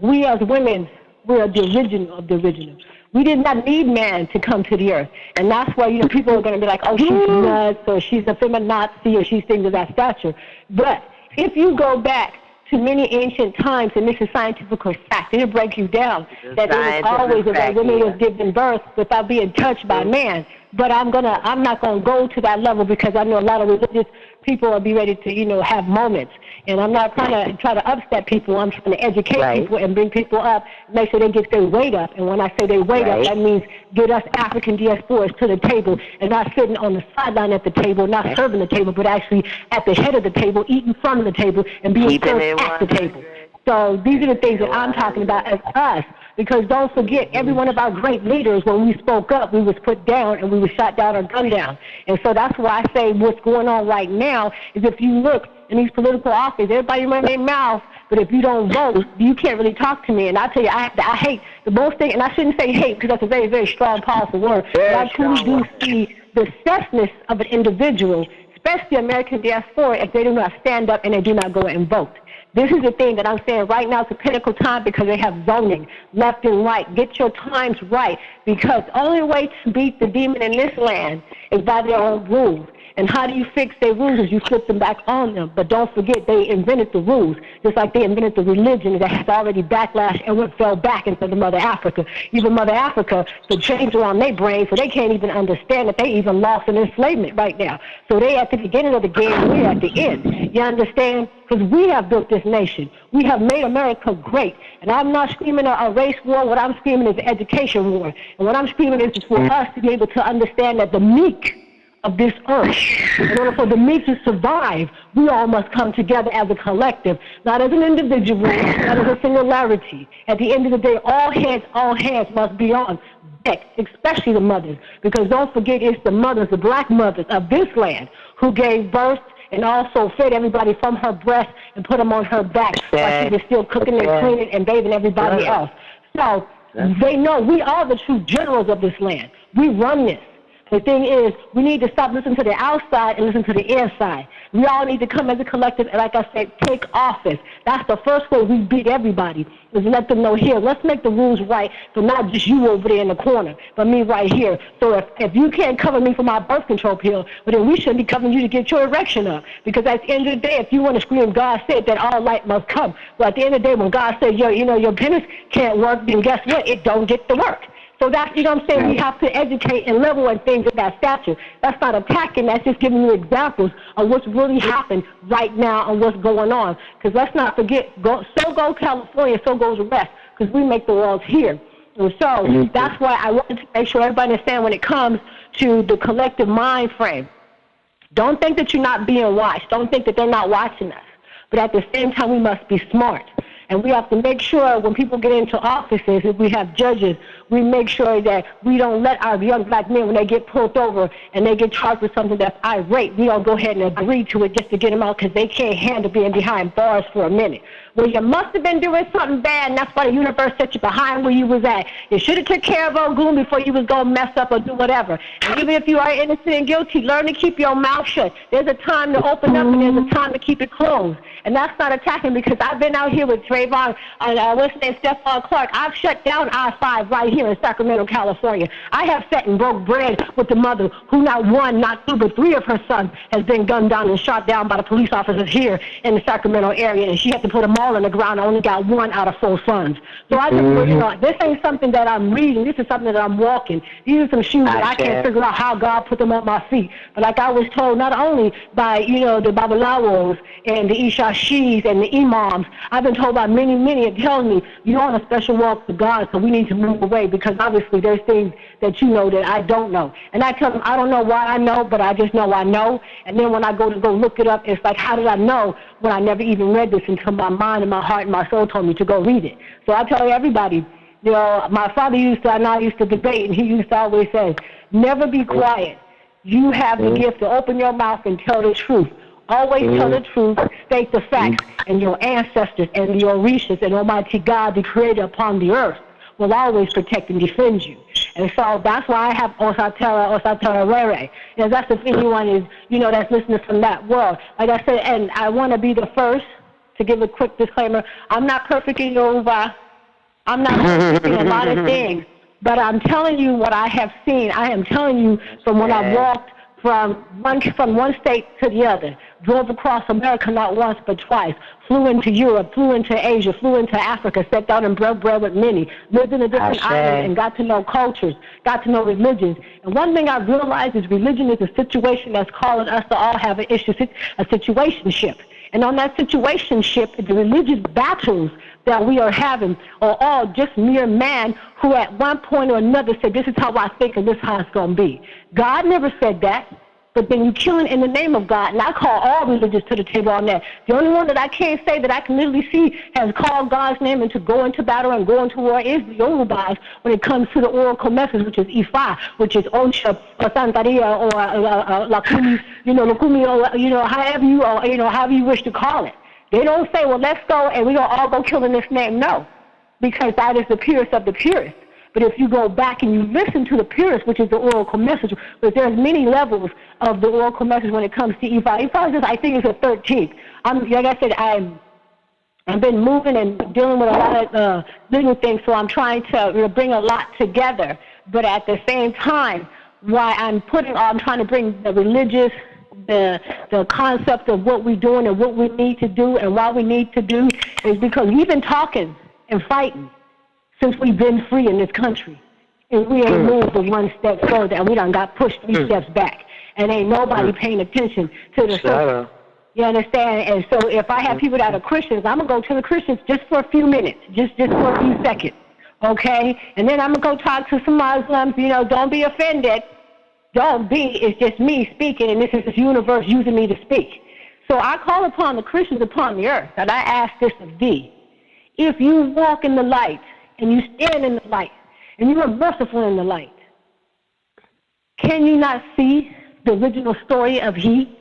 we as women, we are the original of the original. We did not need man to come to the earth. And that's why, people are going to be like, oh, she's nuts, or she's a feminazi, or she's things of that stature. But if you go back to many ancient times, and this is scientific fact, it'll break you down, that it was always that women was given birth without being touched by man. But I'm not going to go to that level, because I know a lot of religious people will be ready to, have moments. And I'm not trying to upset people. I'm trying to educate people and bring people up, make sure they get their weight up. And when I say their weight up, that means get us African diasporas to the table, and not sitting on the sideline at the table, not serving the table, but actually at the head of the table, eating from the table, and being served at the table. So these are the things that I'm talking about as us. Because don't forget, every one of our great leaders, when we spoke up, we was put down and we was shot down or gunned down. And so that's why I say what's going on right now is, if you look in these political offices, everybody run their mouth, but if you don't vote, you can't really talk to me. And I tell you, I hate the most thing, and I shouldn't say hate, because that's a very, very strong, powerful word. But I truly do see the selfness of an individual, especially American diaspora, if they do not stand up and they do not go and vote. This is the thing that I'm saying right now. It's a pinnacle time, because they have zoning left and right. Get your times right, because the only way to beat the demon in this land is by their own rules. And how do you fix their rules? Is you flip them back on them. But don't forget, they invented the rules, just like they invented the religion that has already backlashed and fell back into the Mother Africa. Even Mother Africa, the change around their brain, so they can't even understand that they even lost in enslavement right now. So they at the beginning of the game, we're at the end. You understand? Because we have built this nation. We have made America great. And I'm not screaming a race war. What I'm screaming is an education war. And what I'm screaming is for us to be able to understand that the meek of this earth, in order for the meek to survive, we all must come together as a collective, not as an individual, not as a singularity. At the end of the day, all hands must be on deck, especially the mothers, because don't forget, it's the mothers, the black mothers of this land, who gave birth and also fed everybody from her breast and put them on her back while she was still cooking and cleaning and bathing everybody else. So they know we are the true generals of this land. We run this. The thing is, we need to stop listening to the outside and listen to the inside. We all need to come as a collective and, like I said, take office. That's the first way we beat everybody, is let them know, here, let's make the rules right, so not just you over there in the corner, but me right here. So if you can't cover me for my birth control pill, well, then we shouldn't be covering you to get your erection up. Because at the end of the day, if you want to scream, God said, that all light must come. Well, at the end of the day, when God said, your penis can't work, then guess what? It don't get to work. So that's, what I'm saying, we have to educate and level and things of that stature. That's not attacking, that's just giving you examples of what's really happened right now and what's going on. Because let's not forget, so goes California, so goes the rest, because we make the world here. And so that's why I wanted to make sure everybody understand when it comes to the collective mind frame. Don't think that you're not being watched. Don't think that they're not watching us. But at the same time, we must be smart. And we have to make sure when people get into offices, if we have judges, we make sure that we don't let our young black men, when they get pulled over and they get charged with something that's irate, we don't go ahead and agree to it just to get them out because they can't handle being behind bars for a minute. Well, you must have been doing something bad, and that's why the universe set you behind where you was at. You should have took care of old Goon before you was going to mess up or do whatever. And even if you are innocent and guilty, learn to keep your mouth shut. There's a time to open up, and there's a time to keep it closed. And that's not attacking, because I've been out here with Trayvon and what's his name, Stephon Clark. I've shut down I-5 right here in Sacramento, California. I have sat and broke bread with the mother who not one, not two, but three of her sons has been gunned down and shot down by the police officers here in the Sacramento area, and she had to put them all on the ground. I only got one out of 4 sons. So I just, you know, this ain't something that I'm reading. This is something that I'm walking. These are some shoes that I can't figure out how God put them on my feet. But like I was told, not only by, you know, the Babalawos and the Ishashis and the Imams, I've been told by many, it tells me you're on a special walk with God, so we need to move away, because obviously there's things that you know that I don't know. And I tell them, I don't know why I know, but I just know I know. And then when I go look it up, it's like, how did I know when I never even read this until my mind and my heart and my soul told me to go read it? So I tell everybody, you know, my father used to debate, and he used to always say, never be quiet. You have the gift to open your mouth and tell the truth. Always tell the truth, state the facts, and your ancestors and your Orishas and Almighty God, the creator upon the earth, will always protect and defend you. And so that's why I have Osatara Rere. You know, that's if anyone is, you know, that's listening from that world. Like I said, and I want to be the first to give a quick disclaimer. I'm not perfect in Yoruba. I'm not perfect in a lot of things. But I'm telling you what I have seen. I am telling you from when I walked from one state to the other, drove across America not once but twice, flew into Europe, flew into Asia, flew into Africa, sat down and broke bread with many, lived in a different island and got to know cultures, got to know religions. And one thing I realized is religion is a situation that's calling us to all have a situationship. And on that situationship, the religious battles that we are having are all just mere man who at one point or another said, this is how I think and this is how it's going to be. God never said that, but then you killing in the name of God. And I call all religions to the table on that. The only one that I can't say that I can literally see has called God's name and to go into battle and go into war is the Yorubas when it comes to the oracle message, which is Ifa, which is Osha or Santaria or Lakumi, Lukumi, or however you wish to call it. They don't say, well, let's go and we're going to all go kill in this name. No, because that is the purest of the purest. But if you go back and you listen to the purest, which is the oracle message, but there's many levels of the oracle message when it comes to Ifa. Ifa is just, I think it's the 13th. Like I said, I've been moving and dealing with a lot of little things, so I'm trying to bring a lot together. But at the same time, why I'm trying to bring the religious, the concept of what we're doing and what we need to do and why we need to do is because we've been talking and fighting since we've been free in this country. And we ain't moved the one step further, and we done got pushed 3 steps back. And ain't nobody paying attention to the stuff. You understand? And so if I have people that are Christians, I'm going to go to the Christians just for a few minutes, just for a few seconds, okay? And then I'm going to go talk to some Muslims, don't be offended. Don't be, it's just me speaking, and this is this universe using me to speak. So I call upon the Christians upon the earth, and I ask this of thee. If you walk in the light, and you stand in the light, and you are merciful in the light, can you not see the original story of he?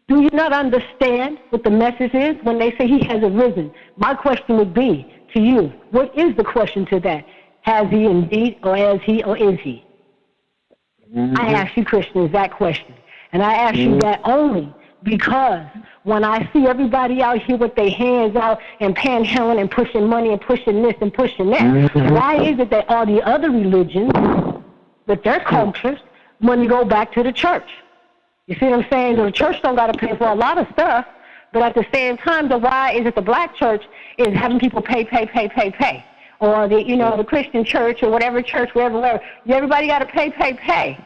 Do you not understand what the message is when they say he has arisen? My question would be to you, what is the question to that? Has he indeed, or has he, or is he? I ask you Christians that question. And I ask you that only because when I see everybody out here with their hands out and panhandling and pushing money and pushing this and pushing that, why is it that all the other religions, with their cultures, when you go back to the church? You see what I'm saying? The church don't got to pay for a lot of stuff, but at the same time, why is it the black church is having people pay? Or the Christian church or whatever church, wherever, everybody got to pay.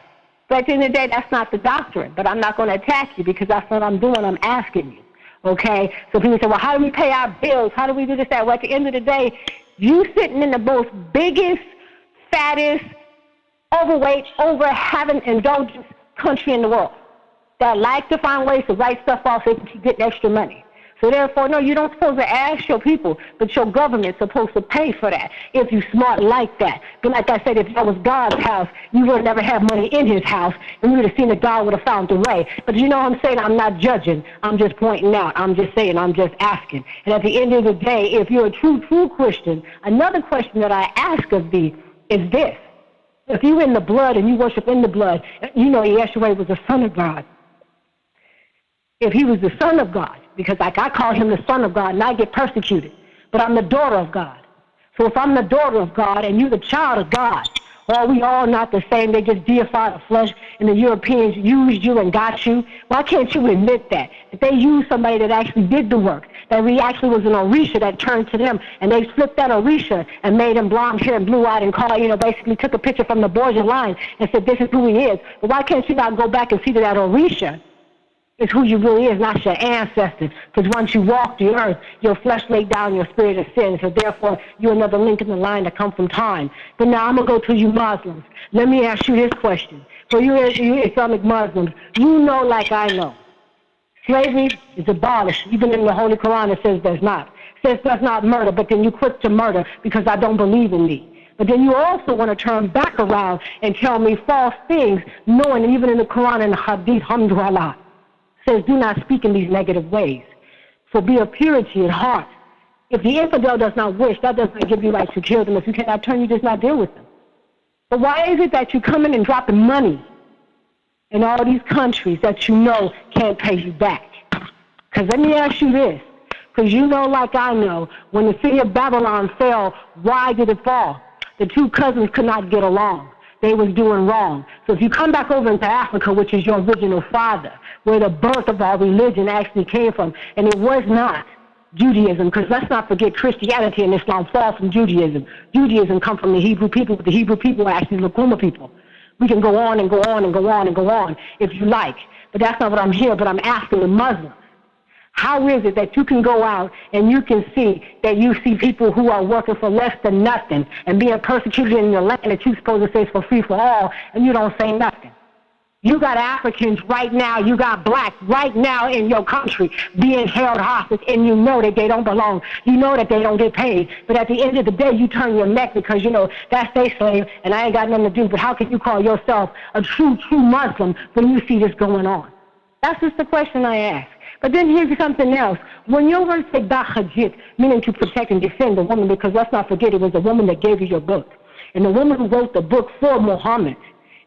But at the end of the day, that's not the doctrine. But I'm not going to attack you because that's what I'm doing. I'm asking you, okay? So people say, well, how do we pay our bills? How do we do this, that? Well, at the end of the day, you sitting in the most biggest, fattest, overweight, over-having indulgence country in the world that like to find ways to write stuff off so they can keep getting extra money. So therefore, no, you don't supposed to ask your people, but your government's supposed to pay for that if you smart like that. But like I said, if that was God's house, you would have never had money in his house, and you would have seen that God would have found a way. But you know what I'm saying? I'm not judging. I'm just pointing out. I'm just saying. I'm just asking. And at the end of the day, if you're a true Christian, another question that I ask of thee is this. If you're in the blood and you worship in the blood, you know Yeshua was the Son of God. If he was the Son of God, because like I call him the Son of God and I get persecuted, but I'm the daughter of God. So if I'm the daughter of God and you're the child of God, are we all not the same? They just deified the flesh and the Europeans used you and got you. Why can't you admit that? If they used somebody that actually did the work, that we actually was an Orisha that turned to them and they flipped that Orisha and made him blonde hair and blue-eyed and called, basically took a picture from the Borgia line and said, this is who he is. But why can't you not go back and see that Orisha is who you really is, not your ancestors? Because once you walk the earth, your flesh laid down your spirit of sin. So therefore, you're another link in the line that come from time. But now I'm going to go to you Muslims. Let me ask you this question. For you Islamic Muslims, you know like I know. Slavery is abolished. Even in the Holy Quran it says there's not. It says there's not murder, but then you quick to murder because I don't believe in thee. But then you also want to turn back around and tell me false things, knowing that even in the Quran and the Hadith, alhamdulillah, says do not speak in these negative ways. So be of purity in heart. If the infidel does not wish, that does not give you right to kill them. If you cannot turn, you just not deal with them. But why is it that you come in and dropping money in all these countries that you know can't pay you back? Because let me ask you this, because you know like I know, when the city of Babylon fell, why did it fall? The two cousins could not get along. They was doing wrong. So if you come back over into Africa, which is your original father, where the birth of our religion actually came from, and it was not Judaism, because let's not forget Christianity and Islam fall from Judaism. Judaism come from the Hebrew people, but the Hebrew people are actually Lakuma people. We can go on and go on and go on and go on if you like, but that's not what I'm here, but I'm asking the Muslims. How is it that you can go out and you can see that you see people who are working for less than nothing and being persecuted in your land that you're supposed to say is for free for all, and you don't say nothing? You got Africans right now, you got blacks right now in your country being held hostage, and you know that they don't belong. You know that they don't get paid. But at the end of the day, you turn your neck because, that's their slave, and I ain't got nothing to do. But how can you call yourself a true Muslim when you see this going on? That's just the question I ask. But then here's something else. When your word say Bahajit, meaning to protect and defend the woman, because let's not forget it was a woman that gave you your book. And the woman who wrote the book for Muhammad,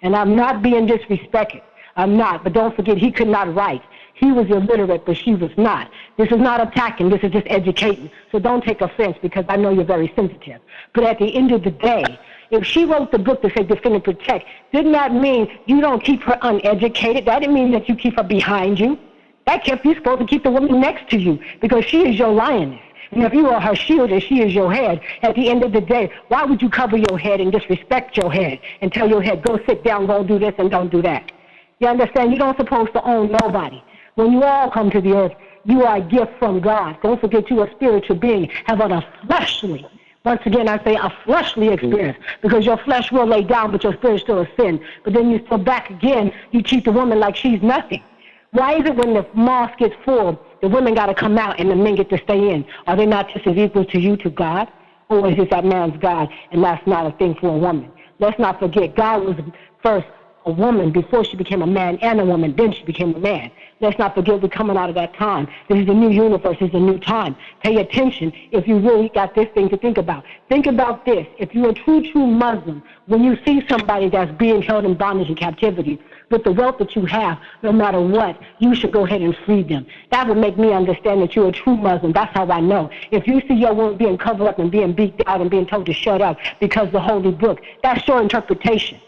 and I'm not being disrespected. I'm not. But don't forget, he could not write. He was illiterate, but she was not. This is not attacking. This is just educating. So don't take offense because I know you're very sensitive. But at the end of the day, if she wrote the book to say defend and protect, didn't that mean you don't keep her uneducated? That didn't mean that you keep her behind you. That kept you supposed to keep the woman next to you because she is your lioness. And if you are her shield and she is your head, at the end of the day, why would you cover your head and disrespect your head and tell your head, go sit down, go do this and don't do that? You understand? You don't supposed to own nobody. When you all come to the earth, you are a gift from God. Don't forget you are a spiritual being, having a fleshly, once again I say a fleshly experience, because your flesh will lay down, but your spirit still is sin. But then you still back again, you treat the woman like she's nothing. Why is it when the mosque gets full, the women got to come out and the men get to stay in? Are they not just as equal to you, to God? Or is this that man's God, and that's not a thing for a woman? Let's not forget, God was first a woman before she became a man and a woman, then she became a man. Let's not forget we're coming out of that time. This is a new universe, this is a new time. Pay attention if you really got this thing to think about. Think about this. If you're a true Muslim, when you see somebody that's being held in bondage and captivity, with the wealth that you have, no matter what, you should go ahead and free them. That would make me understand that you're a true Muslim. That's how I know. If you see your woman being covered up and being beat out and being told to shut up because the holy book, that's your interpretation.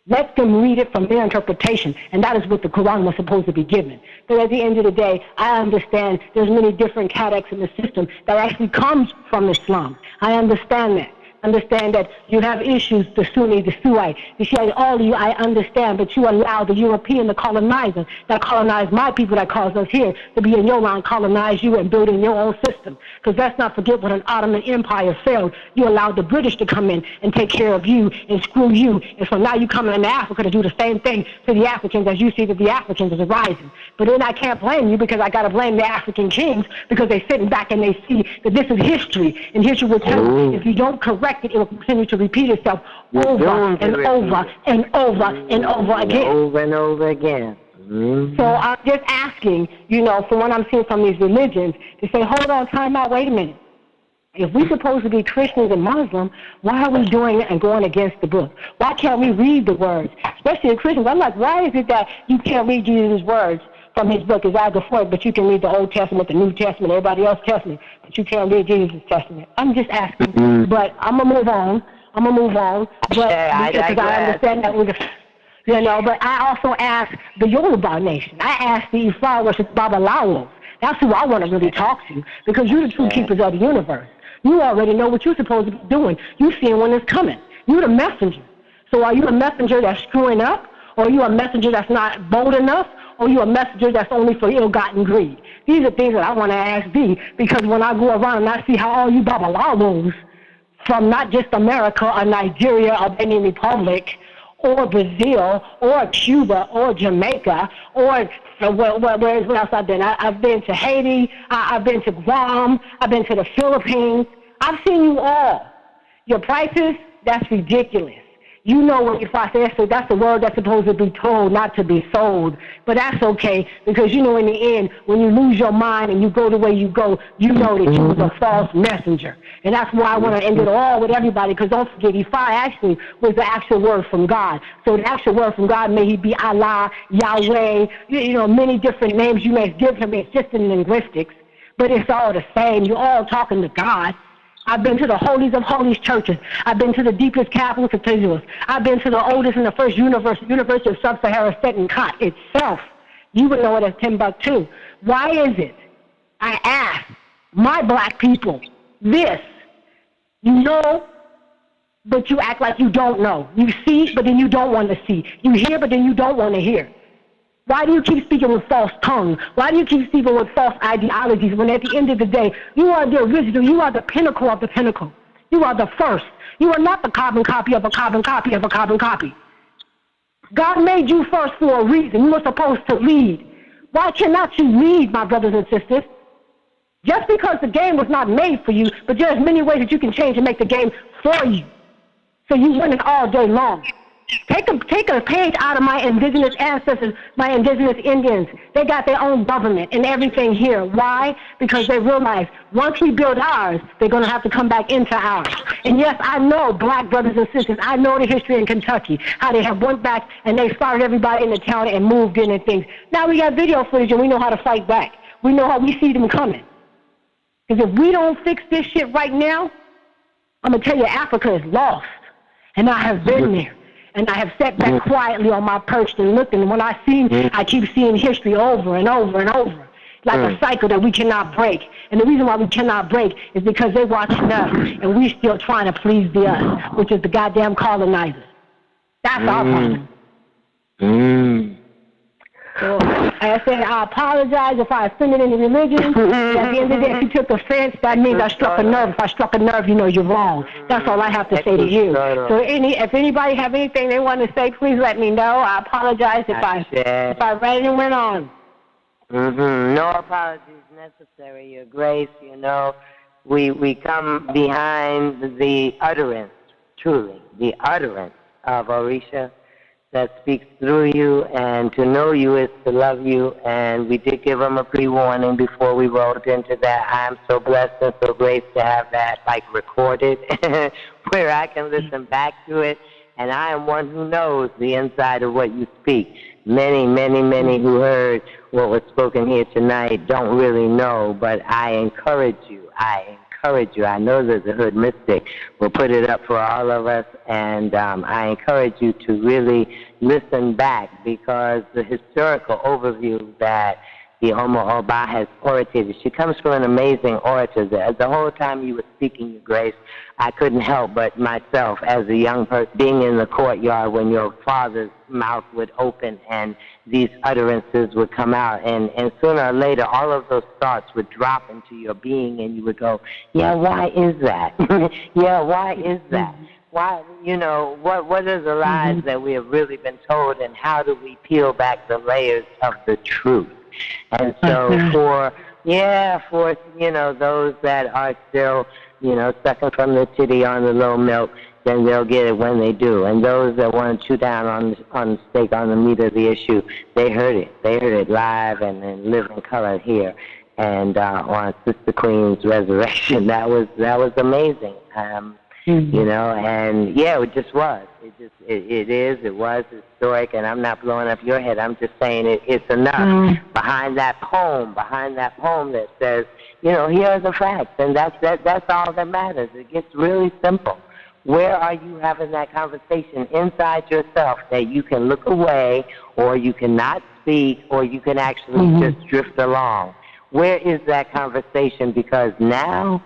Let them read it from their interpretation, and that is what the Quran was supposed to be given. But at the end of the day, I understand there's many different codex in the system that actually comes from Islam. I understand that. understand that you have issues, the Sunni, the Suite, the Shiite, all of you, I understand, but you allow the European, the colonizer, that colonized my people, that caused us here, to be in your line, colonize you and build in your own system. Because let's not forget when an Ottoman Empire failed, you allowed the British to come in and take care of you and screw you. And so now you coming into Africa to do the same thing to the Africans as you see that the Africans is rising. But then I can't blame you, because I got to blame the African kings, because they're sitting back and they see that this is history. And history will tell you, if you don't correct it, it will continue to repeat itself over and over and over and over again. Over and over again. Mm-hmm. So I'm just asking, from what I'm seeing from these religions, to say, hold on, time out, wait a minute. If we're supposed to be Christians and Muslims, why are we doing it and going against the book? Why can't we read the words? Especially the Christians. I'm like, why is it that you can't read Jesus' words from his book? It's either for it, but you can read the Old Testament, the New Testament, everybody else's Testament, but you can't read Jesus' Testament. I'm just asking. Mm-hmm. But I'm going to move on. But because I understand that but I also ask the Yoruba nation. I ask the Ifa versus Babalawos. That's who I want to really talk to, because you're the true keepers of the universe. You already know what you're supposed to be doing. You're seeing when it's coming. You're the messenger. So are you a messenger that's screwing up? Or are you a messenger that's not bold enough? Or are you a messenger that's only for ill-gotten greed? These are things that I want to ask thee, because when I go around and I see how all you Babalawos from not just America or Nigeria or Benin Republic or Brazil or Cuba or Jamaica or where else I've been? I've been to Haiti, I've been to Guam, I've been to the Philippines. I've seen you all. Your prices, that's ridiculous. You know what if I say, so that's the word that's supposed to be told, not to be sold. But that's okay, because in the end, when you lose your mind and you go the way you go, you know that you was a false messenger. And that's why I want to end it all with everybody, because don't forget, Ifa actually was the actual word from God. So the actual word from God, may he be Allah, Yahweh, many different names you may give him. It's just in linguistics, but it's all the same. You're all talking to God. I've been to the holies of holies churches. I've been to the deepest Catholic cathedrals. I've been to the oldest and the first University of Sub-Sahara Seton-Kot itself. You would know it as Timbuktu. Why is it, I ask my black people, this, you know, but you act like you don't know. You see, but then you don't want to see. You hear, but then you don't want to hear. Why do you keep speaking with false tongue? Why do you keep speaking with false ideologies when at the end of the day, you are the original, you are the pinnacle of the pinnacle. You are the first. You are not the carbon copy of a carbon copy of a carbon copy. God made you first for a reason. You were supposed to lead. Why cannot you lead, my brothers and sisters? Just because the game was not made for you, but there's many ways that you can change and make the game for you. So you win it all day long. Take a page out of my indigenous ancestors, my indigenous Indians. They got their own government and everything here. Why? Because they realize once we build ours, they're going to have to come back into ours. And yes, I know, black brothers and sisters, I know the history in Kentucky, how they have went back and they started everybody in the town and moved in and things. Now we got video footage and we know how to fight back. We know how we see them coming. Because if we don't fix this shit right now, I'm going to tell you, Africa is lost. And I have been there. And I have sat back quietly on my perch and looked, and when I keep seeing history over and over and over, like a cycle that we cannot break. And the reason why we cannot break is because they're watching us, and we're still trying to please the us, which is the goddamn colonizers. That's our problem. So, I said, I apologize if I offended any religion. At the end of the day, if you took offense, that means I struck a nerve. If I struck a nerve, you know you're wrong. That's all I have to say to you. So if anybody have anything they want to say, please let me know. I apologize if I read and went on. No apologies necessary, Your Grace. You know, we come behind the utterance, truly, the utterance of Orisha that speaks through you, and to know you is to love you, and we did give them a pre-warning before we rolled into that. I'm so blessed and so grateful to have that, like, recorded, where I can listen back to it, and I am one who knows the inside of what you speak. Many, many, many who heard what was spoken here tonight don't really know, but I encourage you. I know that the Hood Mystic will put it up for all of us, and I encourage you to really listen back, because the historical overview that YeYe Oba has orated. She comes from an amazing orator. The whole time you were speaking, Your Grace, I couldn't help but myself, as a young person, being in the courtyard when your father's mouth would open and these utterances would come out. And sooner or later, all of those thoughts would drop into your being, and you would go, yeah, why is that? Yeah, why is that? Why, what are the lies that we have really been told, and how do we peel back the layers of the truth? And so for those that are still, sucking from the titty on the low milk, then they'll get it when they do. And those that want to chew down on the stake, on the meat of the issue, they heard it. They heard it live and in living color here. And on SiSTARQUEEN's resurrection, that was amazing. And yeah, it just was. It was historic, and I'm not blowing up your head. I'm just saying it's enough behind that poem that says, here are the facts, and that's all that matters. It gets really simple. Where are you having that conversation inside yourself that you can look away, or you cannot speak, or you can actually just drift along? Where is that conversation? Because now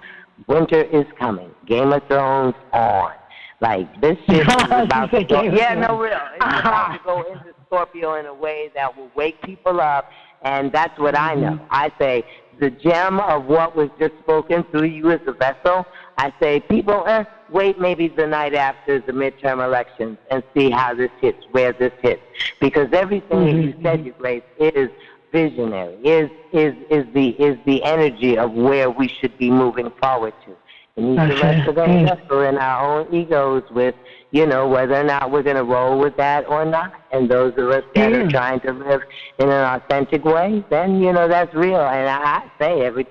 winter is coming. Game of Thrones on. Like, this shit is about to go. Yeah, no, real. It's about to go into Scorpio in a way that will wake people up, and that's what I know. I say the gem of what was just spoken through you as a vessel. I say, people, wait maybe the night after the midterm elections and see how this hits, where this hits. Because everything that you said, Your Grace, is visionary, is the energy of where we should be moving forward to. And each of us are going to wrestle in our own egos with, whether or not we're going to roll with that or not. And those of us that are trying to live in an authentic way, then, that's real. And I say every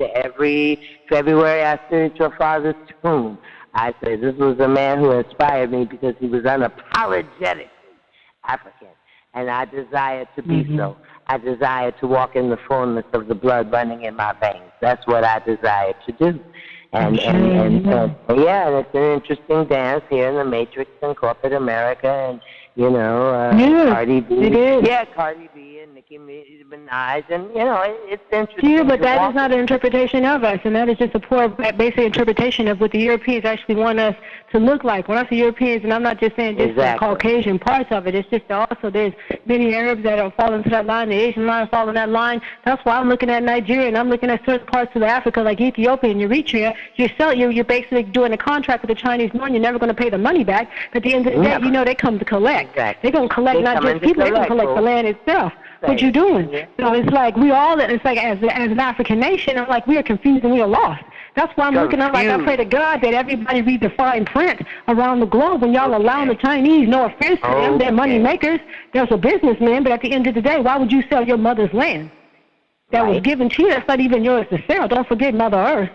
February I sit at your father's tomb, I say this was a man who inspired me because he was unapologetically African. And I desire to be so. I desire to walk in the fullness of the blood running in my veins. That's what I desire to do. And it's an interesting dance here in the Matrix in corporate America, and Cardi B. It is. Yeah, Cardi B and Nicki Minaj, and it's interesting. Yeah, but that is not an interpretation of us, and that is just a poor, basic interpretation of what the Europeans actually want us to look like. When I say Europeans, and I'm not just saying just the Caucasian parts of it, it's just also there's many Arabs that are falling into that line, the Asian line fall in that line. That's why I'm looking at Nigeria, and I'm looking at certain parts of Africa like Ethiopia and Eritrea. You're basically doing a contract with the Chinese knowing you're never going to pay the money back. But at the end of the day, they come to collect. They're going to collect not just people, they're going to collect the land itself. What you doing? Yeah. So it's like it's like as an African nation, I'm like, we are confused and we are lost. That's why I'm looking at like, I pray to God that everybody read the fine print around the globe when y'all allowing the Chinese, no offense to them, they're money makers, they're a businessman, but at the end of the day, why would you sell your mother's land that was given to you? That's not even yours to sell. Don't forget Mother Earth.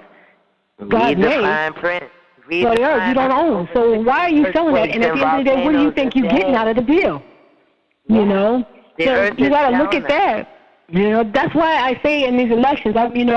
God made. Fine print. So the earth you don't own. So why are you selling that? And at the end of the day, what do you think you're getting out of the deal? So you got to look at that. That's why I say in these elections, I've been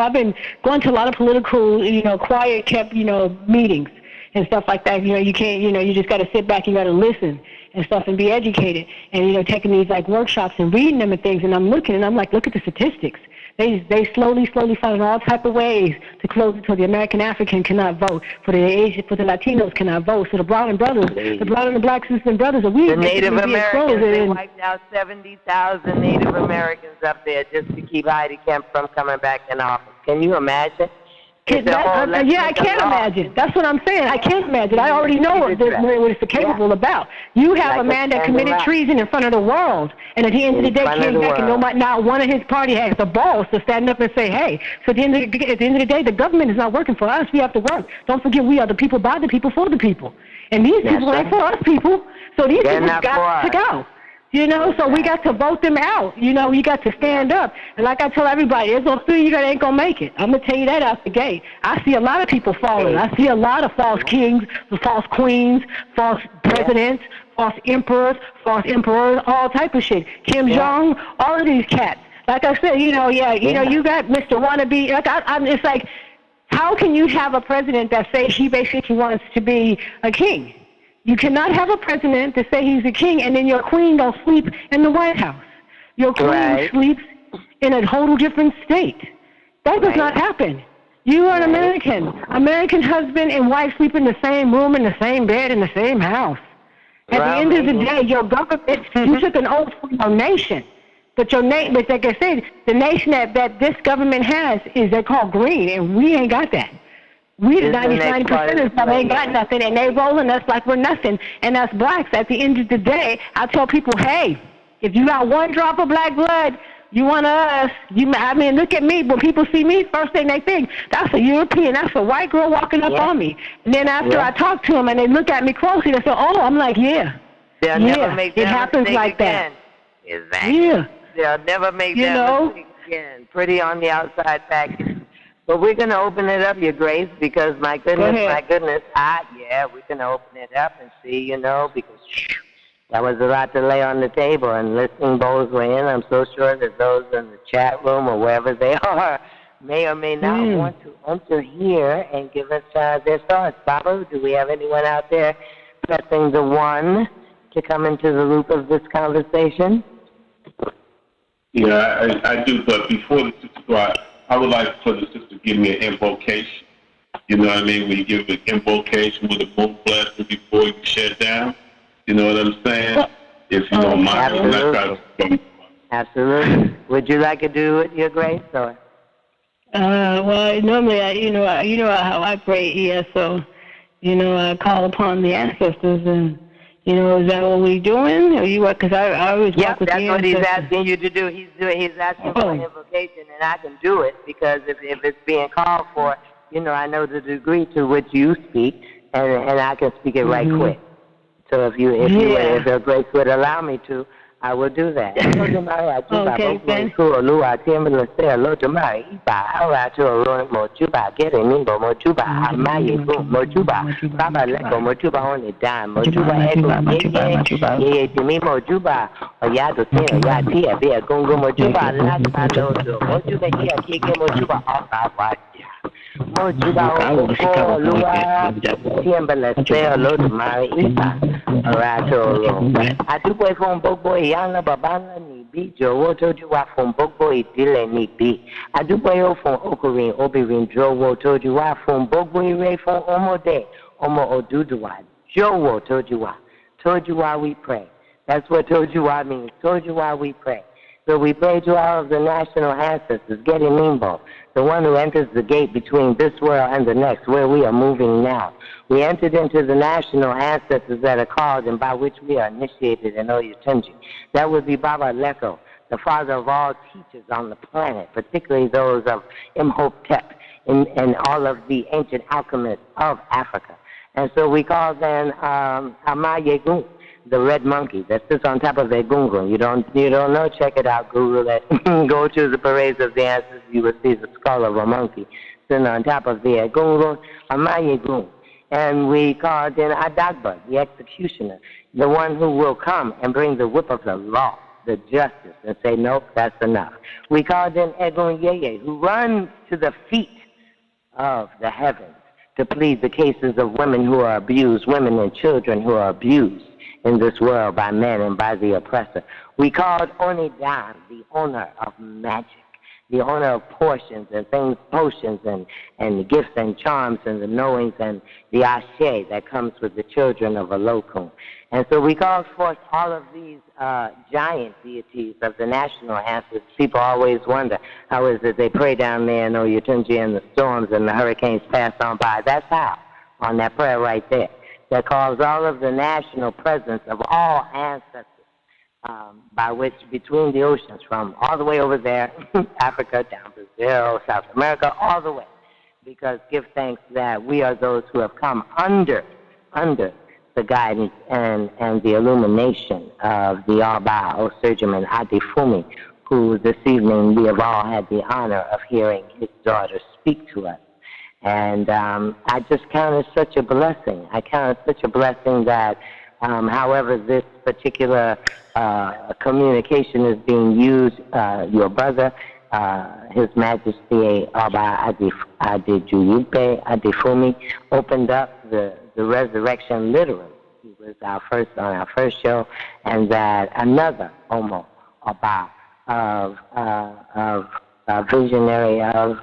going to a lot of political, quiet, kept, meetings and stuff like that. You can't, you just got to sit back, you got to listen and stuff and be educated. And, taking these like workshops and reading them and things. And I'm looking and I'm like, look at the statistics. They slowly finding all type of ways to close it so the American African cannot vote, for the Asian, for the Latinos cannot vote, so the brown and the black sisters and brothers are weak. The Native Americans, they wiped out 70,000 Native Americans up there just to keep Heidi Kemp from coming back in office. Can you imagine? I can't imagine. That's what I'm saying. I can't imagine. I already know what it's capable about. You have a man that committed treason in front of the world, and at the end of the day came back, and not one of his party has the balls to stand up and say, hey. So at the end of the day, the government is not working for us. We have to work. Don't forget, we are the people, by the people, for the people. And these people ain't for us people. So these people got to go. So we got to vote them out. We got to stand up. And like I tell everybody, there's no three that ain't going to make it. I'm going to tell you that out the gate. I see a lot of people falling. I see a lot of false kings, false queens, false presidents, false emperors, all type of shit. Kim Jong, all of these cats. Like I said, you got Mr. Wannabe. It's like, how can you have a president that says he basically wants to be a king? You cannot have a president to say he's a king and then your queen don't sleep in the White House. Your queen sleeps in a total different state. That does not happen. You are an American. American husband and wife sleep in the same room, in the same bed, in the same house. At the end of the day, your government, you took an oath for your nation. But but like I said, the nation that this government has they're called green, and we ain't got that. We, the 99% of them, ain't got nothing, and they rolling us like we're nothing. And us blacks, at the end of the day, I tell people, hey, if you got one drop of black blood, you one of us. Look at me. When people see me, first thing they think, that's a European, that's a white girl walking up on me. And then after I talk to them and they look at me closely, they say, oh, I'm like, They'll never make that it happens like again. that. Exactly. Yeah. They'll never make that mistake again. Pretty on the outside package. But we're going to open it up, Your Grace, because my goodness, we're going to open it up and see, because that was a lot to lay on the table, and listening bowls were in. I'm so sure that those in the chat room or wherever they are may or may not want to enter here and give us their thoughts. Baba, do we have anyone out there pressing the one to come into the loop of this conversation? Yeah, I do, but before the sister go, I would like for the sister to give me an invocation. You know what I mean? We give an invocation with a moon blaster before you shut down. You know what I'm saying? If you don't mind. Absolutely. Would you like to do it, Your Grace? Or? Well, normally, you know how I pray, so, I call upon the ancestors and, is that what we're doing? Or you? Because I always work with the ancestors. That's what he's asking you to do. He's asking for an invocation, and I can do it because if it's being called for, I know the degree to which you speak, and I can speak it right quick. So if Your Grace would allow me to, I will do that. Yana babana ni bi jowo toju wa fun gbogbo ìdílé ni bi adúpẹ́ yóò fún ọkùnrin obìnrin jọ̀wọ́ toju wa fún gbogbo ire fún ọmọdé ọmọ Odùduwà jọ̀wọ́ toju wa we pray. That's what toju wa means. Toju wa we pray. So we pray to all of the national ancestors, getting Nimbo, the one who enters the gate between this world and the next, where we are moving now. We entered into the national ancestors that are called and by which we are initiated in Oyotunji. That would be Baba Leko, the father of all teachers on the planet, particularly those of Imhotep and all of the ancient alchemists of Africa. And so we call them Amayegun, the red monkey that sits on top of Egungun. You don't know? Check it out. Google it. Go to the parades of the ancestors. You will see the skull of a monkey sitting on top of the Egungun, Amayegun. And we called in Adagba, the executioner, the one who will come and bring the whip of the law, the justice, and say, nope, that's enough. We called in Egun YeYe, who runs to the feet of the heavens to plead the cases of women who are abused, women and children who are abused in this world by men and by the oppressor. We called Onidan, the owner of magic, the owner of portions and things, potions and the gifts and charms and the knowings and the ashe that comes with the children of Olokun. And so we called forth all of these giant deities of the national ancestors. People always wonder, how is it they pray down there in Oyotunji and the storms and the hurricanes pass on by? That's how, on that prayer right there, that calls all of the national presence of all ancestors, by which between the oceans, from all the way over there, Africa, down Brazil, South America, all the way. Because give thanks that we are those who have come under the guidance and the illumination of the Oba Oba Adefunmi, who this evening we have all had the honor of hearing his daughter speak to us. And I just count it such a blessing. I count it such a blessing that however this particular communication is being used, your brother, His Majesty Oba Adefunmi, opened up the resurrection literally. He was on our first show, and that another Omo Oba visionary of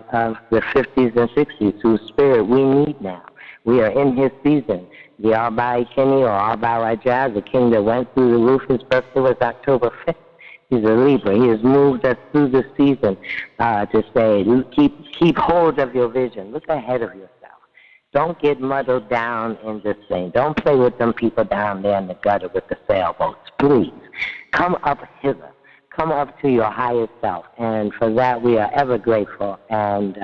the 50s and 60s, whose spirit we need now. We are in his season. The Albai Kenny or Albai Raja, the king that went through the roof, his birthday was October 5th. He's a Libra. He has moved us through the season to say, keep hold of your vision. Look ahead of yourself. Don't get muddled down in this thing. Don't play with them people down there in the gutter with the sailboats. Please, come up hither. Come up to your highest self. And for that, we are ever grateful. And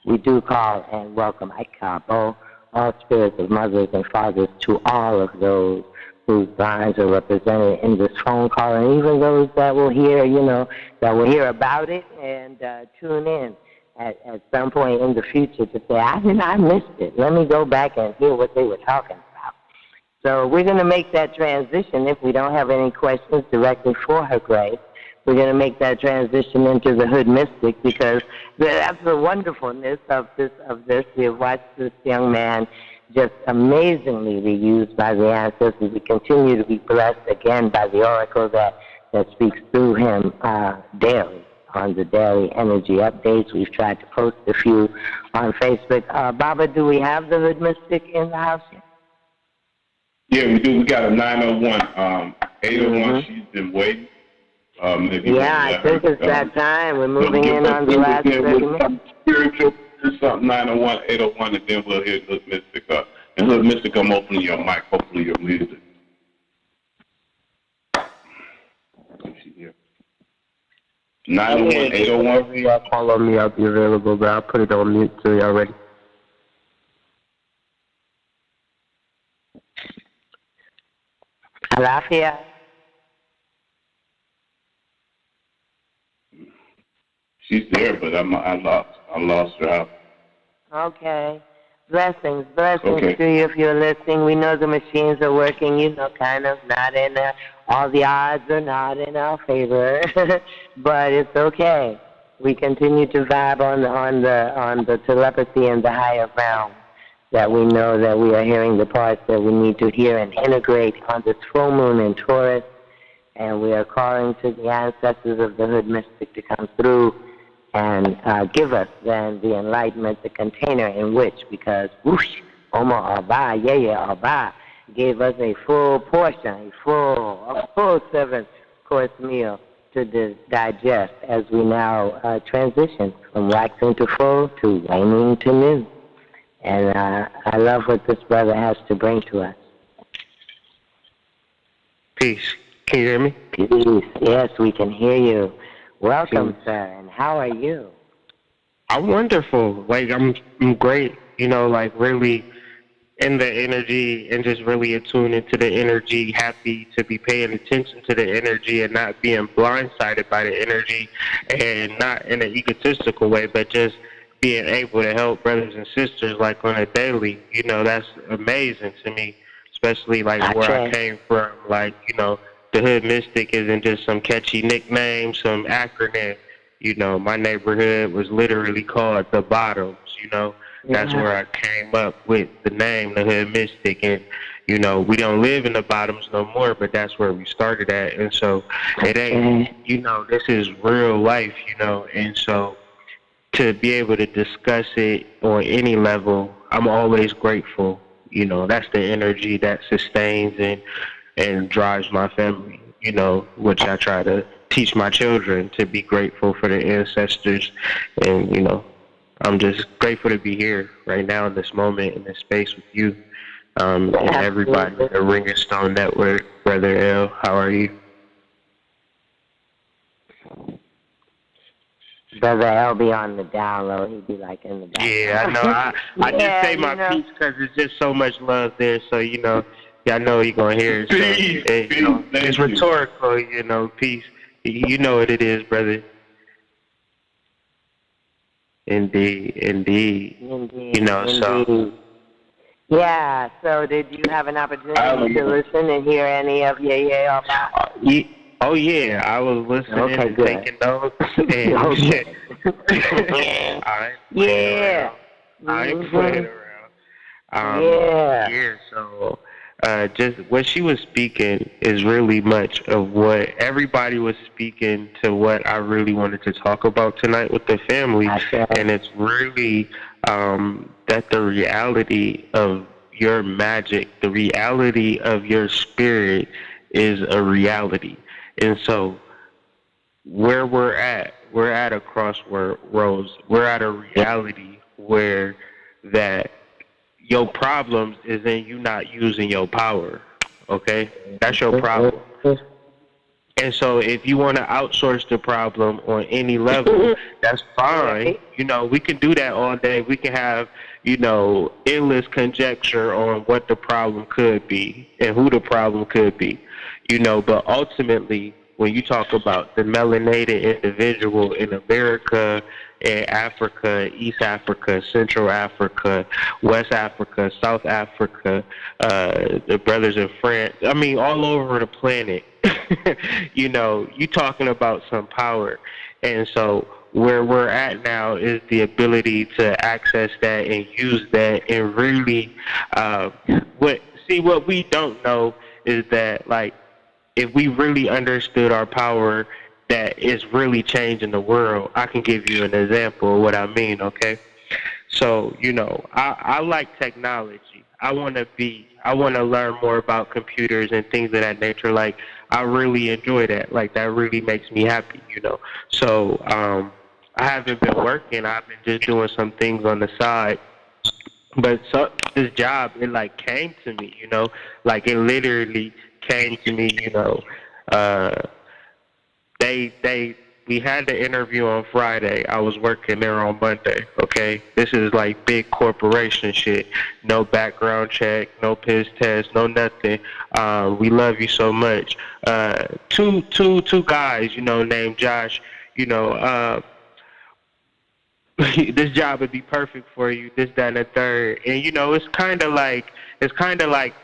we do call and welcome Aikabo, all spirits of mothers and fathers, to all of those whose lines are represented in this phone call, and even those that will hear, that will hear about it and tune in at some point in the future to say, I missed it. Let me go back and hear what they were talking about. So we're going to make that transition. If we don't have any questions directly for Her Grace, we're going to make that transition into the Hood Mystic, because that's the wonderfulness of this. We have watched this young man just amazingly be used by the ancestors. We continue to be blessed again by the oracle that speaks through him daily on the daily energy updates. We've tried to post a few on Facebook. Baba, do we have the Hood Mystic in the house yet? Yeah, we do. We got a 901, 801. She's been waiting. I think it's that time. We're moving in on the last segment. Spiritual, something 901, 801, and then we'll hear Hood Mystic. And Hood Mystic, I'm opening your mic. Hopefully you're muted. She's here. 901, 801. Y'all call on me, I'll be available, but I'll put it on mute so y'all ready. Alafia. She's there, but I lost her out. Okay. Blessings to you if you're listening. We know the machines are working, kind of not in all the odds are not in our favor, but it's okay. We continue to vibe on the telepathy in the higher realm, that we know that we are hearing the parts that we need to hear and integrate on this full moon in Taurus, and we are calling to the ancestors of the Hood Mystic to come through and give us then the enlightenment, the container in which, because Oma Oba, YeYe Oba, gave us a full portion, a full 7-course meal to digest as we now transition from waxing to full to waning to new. And I love what this brother has to bring to us. Peace. Can you hear me? Peace. Yes, we can hear you. Welcome, sir, and how are you? I'm wonderful. I'm great, really in the energy and just really attuned into the energy, happy to be paying attention to the energy and not being blindsided by the energy, and not in an egotistical way, but just being able to help brothers and sisters on a daily. That's amazing to me, especially where I came from, the Hood Mystic isn't just some catchy nickname, some acronym. My neighborhood was literally called the Bottoms, That's where I came up with the name, the Hood Mystic. And, we don't live in the Bottoms no more, but that's where we started at. And so it ain't, this is real life, And so to be able to discuss it on any level, I'm always grateful. That's the energy that sustains and drives my family, which I try to teach my children to be grateful for the ancestors. And, I'm just grateful to be here right now in this moment, in this space with you, and everybody at the Ring and Stone Network. Brother El, how are you? Brother El be on the down low. He'd be in the back. Yeah, I know. I just say my piece because there's just so much love there. So, I know you're going to hear it. So, it's rhetorical, peace. You know what it is, brother. Indeed. So. Yeah, so did you have an opportunity to listen and hear any of YeYe Oba? Oh, yeah, I was listening and taking notes. And I ain't playing around. So just what she was speaking is really much of what everybody was speaking to what I really wanted to talk about tonight with the family. And it's really that the reality of your magic, the reality of your spirit is a reality. And so where we're at a crossroads. We're at a reality where that your problems is in you not using your power, okay? That's your problem. And so if you want to outsource the problem on any level, that's fine. You know, we can do that all day. We can have, you know, endless conjecture on what the problem could be and who the problem could be, you know, but ultimately, when you talk about the melanated individual in America, in Africa, East Africa, Central Africa, West Africa, South Africa, the brothers in France, I mean, all over the planet, you know, you're talking about some power. And so where we're at now is the ability to access that and use that and really, what we don't know is that, like, if we really understood our power that is really changing the world, I can give you an example of what I mean, okay? So, you know, I like technology. I want to learn more about computers and things of that nature. Like, I really enjoy that. Like, that really makes me happy, you know? So, I haven't been working. I've been just doing some things on the side. But this job, it, like, came to me, you know? Like, it literally came to me, you know. We had the interview on Friday. I was working there on Monday, okay? This is like big corporation shit. No background check, no piss test, no nothing. We love you so much. Two guys, you know, named Josh, you know, this job would be perfect for you, this, that, and the third. And, you know, it's kind of like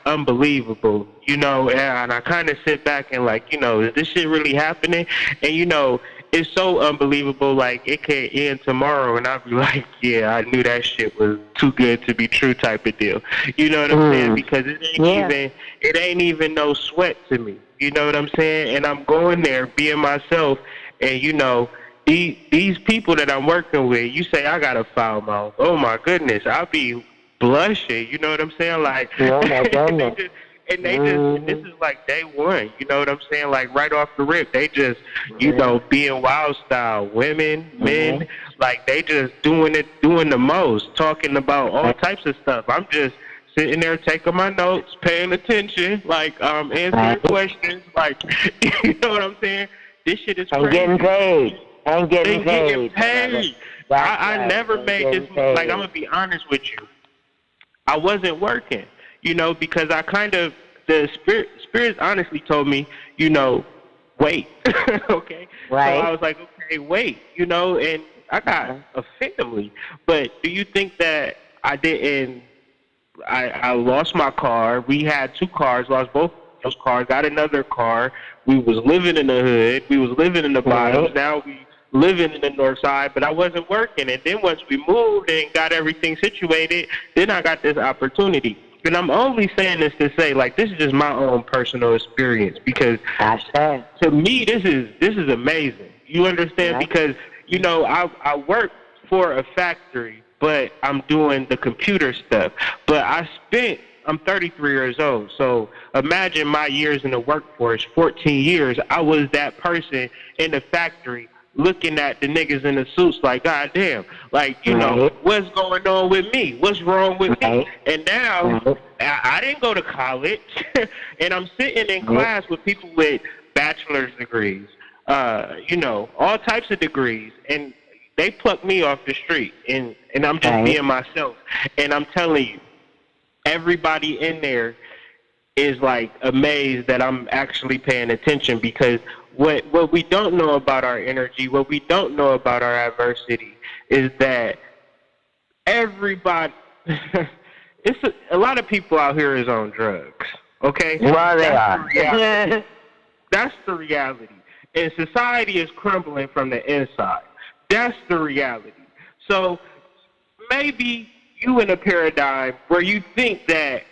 unbelievable, you know, and I kind of sit back and, like, you know, is this shit really happening? And, you know, it's so unbelievable, like, it can end tomorrow, and I'll be like, yeah, I knew that shit was too good to be true type of deal. You know what I'm saying? Because it ain't even no sweat to me. You know what I'm saying? And I'm going there being myself, and, you know, these people that I'm working with, you say I got a foul mouth. Oh, my goodness, I'll be blushing, you know what I'm saying? Like, this is like day one, you know what I'm saying? Like, right off the rip, they just, you know, being wild style, women, men, like, they just doing the most, talking about all types of stuff. I'm just sitting there taking my notes, paying attention, like, answering questions, like, you know what I'm saying? This shit is crazy. And getting paid. I never made this, like, I'm going to be honest with you. I wasn't working, you know, because I kind of, the spirits honestly told me, you know, wait, okay? Right. So I was like, okay, wait, you know, and I got a family. But do you think that I didn't, I lost my car. We had 2 cars, lost both those cars, got another car. We was living in the hood. We was living in the bottoms. Now we living in the north side, but I wasn't working. And then once we moved and got everything situated, then I got this opportunity. And I'm only saying this to say, like, this is just my own personal experience, because to me, this is amazing. You understand? Because, you know, I work for a factory, but I'm doing the computer stuff. But I'm 33 years old, so imagine my years in the workforce, 14 years. I was that person in the factory looking at the niggas in the suits like, God damn, like, you know, what's going on with me? What's wrong with me? And now, I didn't go to college, and I'm sitting in class with people with bachelor's degrees, you know, all types of degrees, and they pluck me off the street, and I'm just being myself. And I'm telling you, everybody in there is, like, amazed that I'm actually paying attention, because what we don't know about our energy, what we don't know about our adversity, is that everybody, a lot of people out here is on drugs, okay? Well, they are. That's the reality. And society is crumbling from the inside. That's the reality. So maybe you in a paradigm where you think that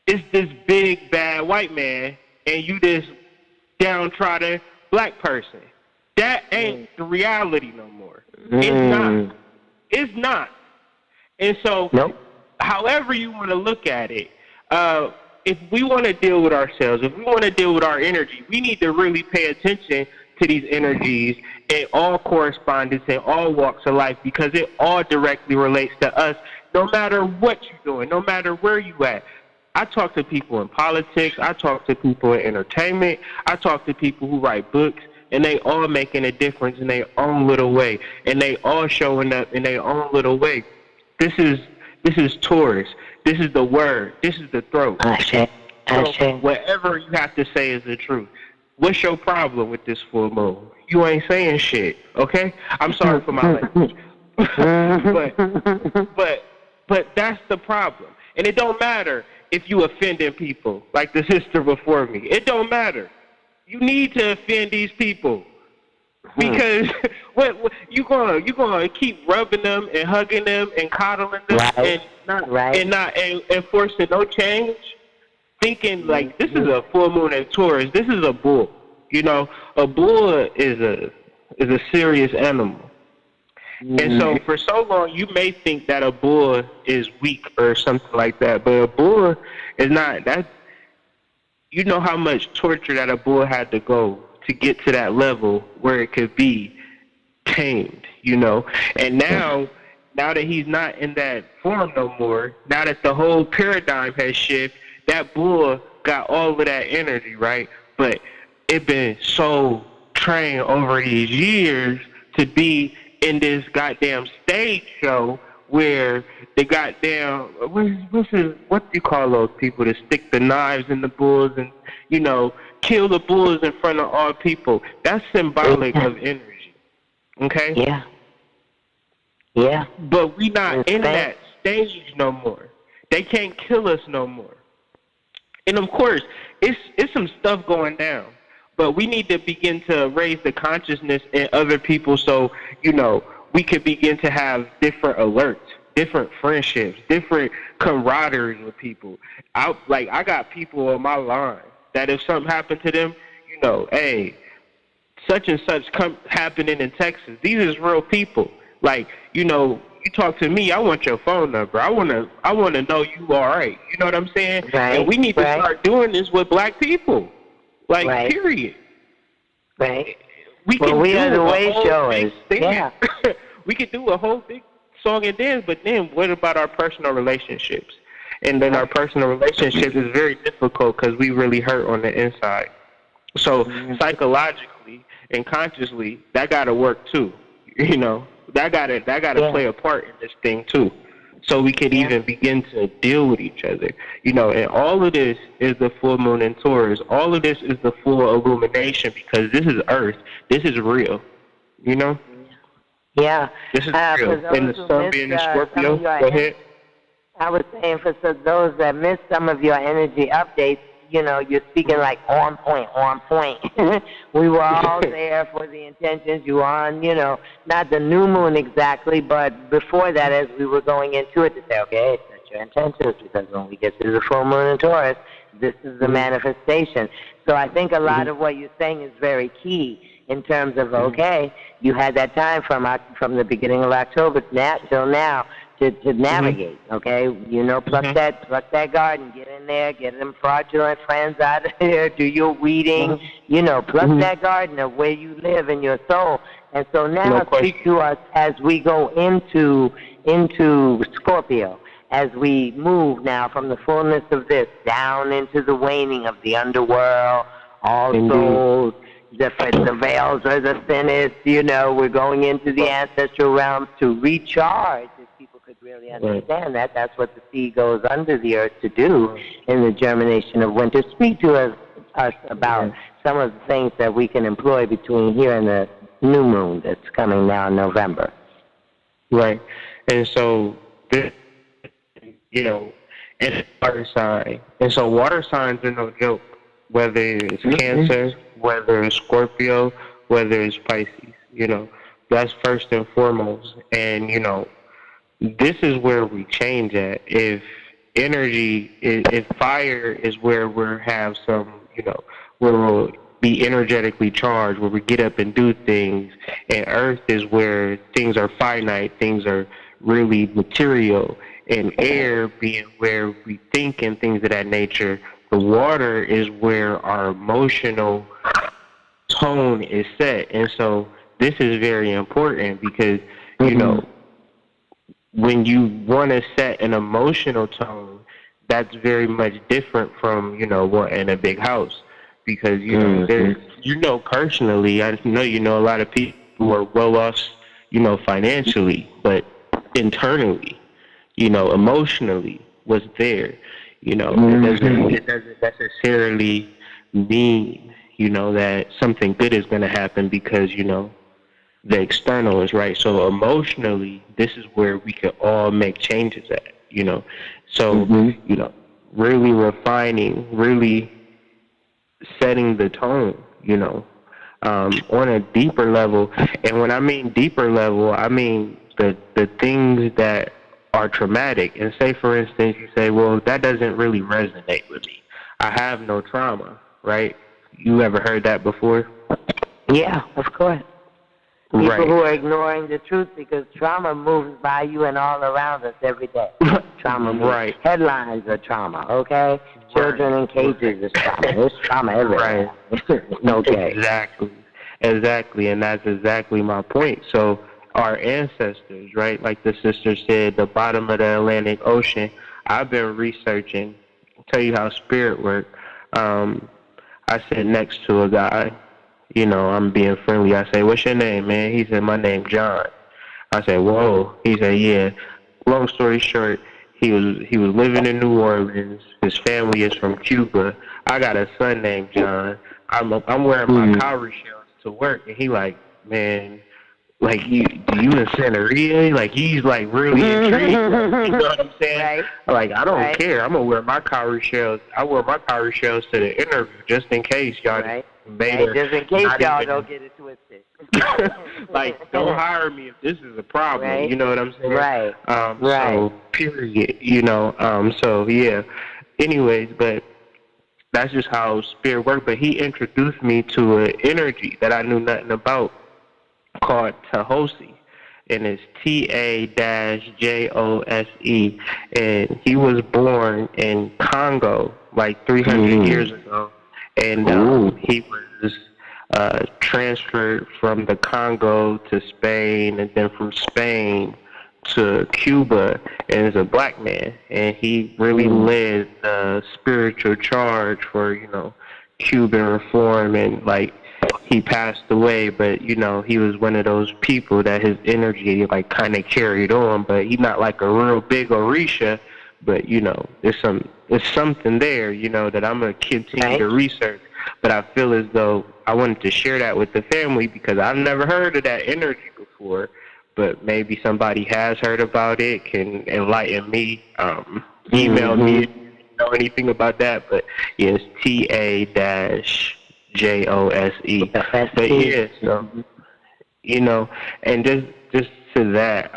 it's this big bad white man and you this downtrodden black person. That ain't the reality no more. It's not. And so, however you want to look at it, if we want to deal with ourselves, if we want to deal with our energy, we need to really pay attention to these energies in all correspondence in all walks of life, because it all directly relates to us, no matter what you're doing, no matter where you at. I talk to people in politics, I talk to people in entertainment, I talk to people who write books, and they all making a difference in their own little way, and they all showing up in their own little way. This is Taurus. This is the word. This is the throat. So whatever you have to say is the truth. What's your problem with this full moon? You ain't saying shit, okay? I'm sorry for my language. but that's the problem. And it don't matter if you offending people like the sister before me. It don't matter. You need to offend these people. Because what you gonna keep rubbing them and hugging them and coddling them and forcing no change, thinking like this is a full moon in Taurus. This is a bull. You know, a bull is a serious animal. And so for so long you may think that a bull is weak or something like that, but a bull is not. That, you know how much torture that a bull had to go to get to that level where it could be tamed, you know. And now that he's not in that form no more, now that the whole paradigm has shifted, that bull got all of that energy, right? But it been so trained over these years to be in this goddamn stage show where the goddamn, what do you call those people that stick the knives in the bulls and, you know, kill the bulls in front of all people? That's symbolic of energy. Okay? Yeah. But we not in that stage no more. They can't kill us no more. And of course, it's some stuff going down. But we need to begin to raise the consciousness in other people so, you know, we could begin to have different alerts, different friendships, different camaraderie with people. I got people on my line that if something happened to them, you know, hey, such and such happening in Texas. These is real people. Like, you know, you talk to me, I want your phone number. I want to know you all right. You know what I'm saying? Right, and we need to start doing this with black people. Like, period. Right. We are the way showers. Yeah. We could do a whole big song and dance, but then what about our personal relationships? And then our personal relationships is very difficult because we really hurt on the inside. So psychologically and consciously, that got to work too. You know, that got to play a part in this thing too. So we could even begin to deal with each other. You know, and all of this is the full moon in Taurus. All of this is the full illumination because this is Earth. This is real. You know? Yeah. This is real. And the sun being in Scorpio. Go ahead. I was saying for those that missed some of your energy updates, you know, you're speaking like on point. We were all there for the intentions. You were on, you know, not the new moon exactly, but before that as we were going into it to say, okay, set your intentions because when we get to the full moon in Taurus, this is the manifestation. So I think a lot of what you're saying is very key in terms of, okay, you had that time from the beginning of October till now to navigate, okay? You know, pluck that garden, get in there, get them fraudulent friends out of there, do your weeding, you know, pluck that garden of where you live in your soul. And so now speak to us as we go into Scorpio, as we move now from the fullness of this down into the waning of the underworld, all souls, the veils are the thinnest, you know, we're going into the ancestral realms to recharge. Could really understand that. That's what the seed goes under the earth to do in the germination of winter. Speak to us about some of the things that we can employ between here and the new moon that's coming now in November. Right. And so, this, you know, it's water sign. And so water signs are no joke, whether it's Cancer, whether it's Scorpio, whether it's Pisces, you know, that's first and foremost. And, you know, this is where we change at. If energy is fire is where we have some, where we'll be energetically charged, where we get up and do things. And earth is where things are finite, things are really material. And air being where we think and things of that nature. The water is where our emotional tone is set. And so this is very important because, when you want to set an emotional tone, that's very much different from, wanting a big house. Because, there's, personally, I know a lot of people who are well off, financially, but internally, emotionally, what's there, it doesn't necessarily mean, that something good is going to happen because, the external is right. So emotionally, this is where we can all make changes at, So, really refining, really setting the tone, on a deeper level. And when I mean deeper level, I mean the things that are traumatic. And say, for instance, you say, well, that doesn't really resonate with me. I have no trauma, right? You ever heard that before? Yeah, of course. People Right. who are ignoring the truth because trauma moves by you and all around us every day. Trauma moves. Right. Headlines are trauma, okay? Children in cages is trauma. There's trauma everywhere. Right. Okay. Exactly, and that's exactly my point. So our ancestors, right, like the sister said, the bottom of the Atlantic Ocean, I've been researching, I'll tell you how spirit works. I sit next to a guy, I'm being friendly. I say, what's your name, man? He said, my name's John. I said, whoa. He said, yeah. Long story short, he was living in New Orleans. His family is from Cuba. I got a son named John. I'm wearing my cowrie shells to work, and he like, man, like do you in Santeria? Like he's like really intrigued. You know what I'm saying? Right. Like I don't care. I'm gonna wear my cowrie shells. I wear my cowrie shells to the interview just in case y'all. Right. Just in case y'all don't get it twisted. Like, don't hire me if this is a problem. Right. You know what I'm saying? Right. So, period. So, yeah. Anyways, but that's just how spirit worked. But he introduced me to an energy that I knew nothing about called Tahosi. And it's T-A-J-O-S-E. And he was born in Congo like 300 years ago. And he was transferred from the Congo to Spain, and then from Spain to Cuba, and is a black man. And he really led the spiritual charge for, Cuban reform. And, like, he passed away, but, he was one of those people that his energy, like, kind of carried on. But he's not like a real big Orisha, but, there's something there, that I'm going to continue to research. But I feel as though I wanted to share that with the family because I've never heard of that energy before. But maybe somebody has heard about it, can enlighten me, email me if you know anything about that. But yeah, it's T-A-J-O-S-E. But yeah, so, and just to that,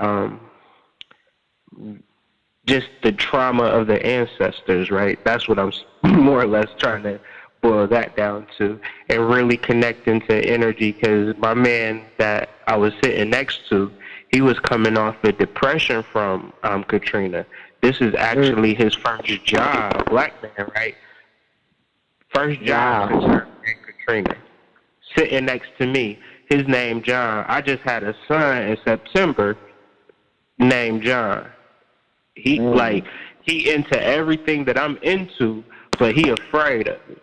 just the trauma of the ancestors, right? That's what I'm more or less trying to boil that down to, and really connecting to energy. Because my man that I was sitting next to, he was coming off of depression from Katrina. This is actually his first job, black man, right? First job in Katrina. Sitting next to me, his name John. I just had a son in September named John. He he into everything that I'm into, but he afraid of it.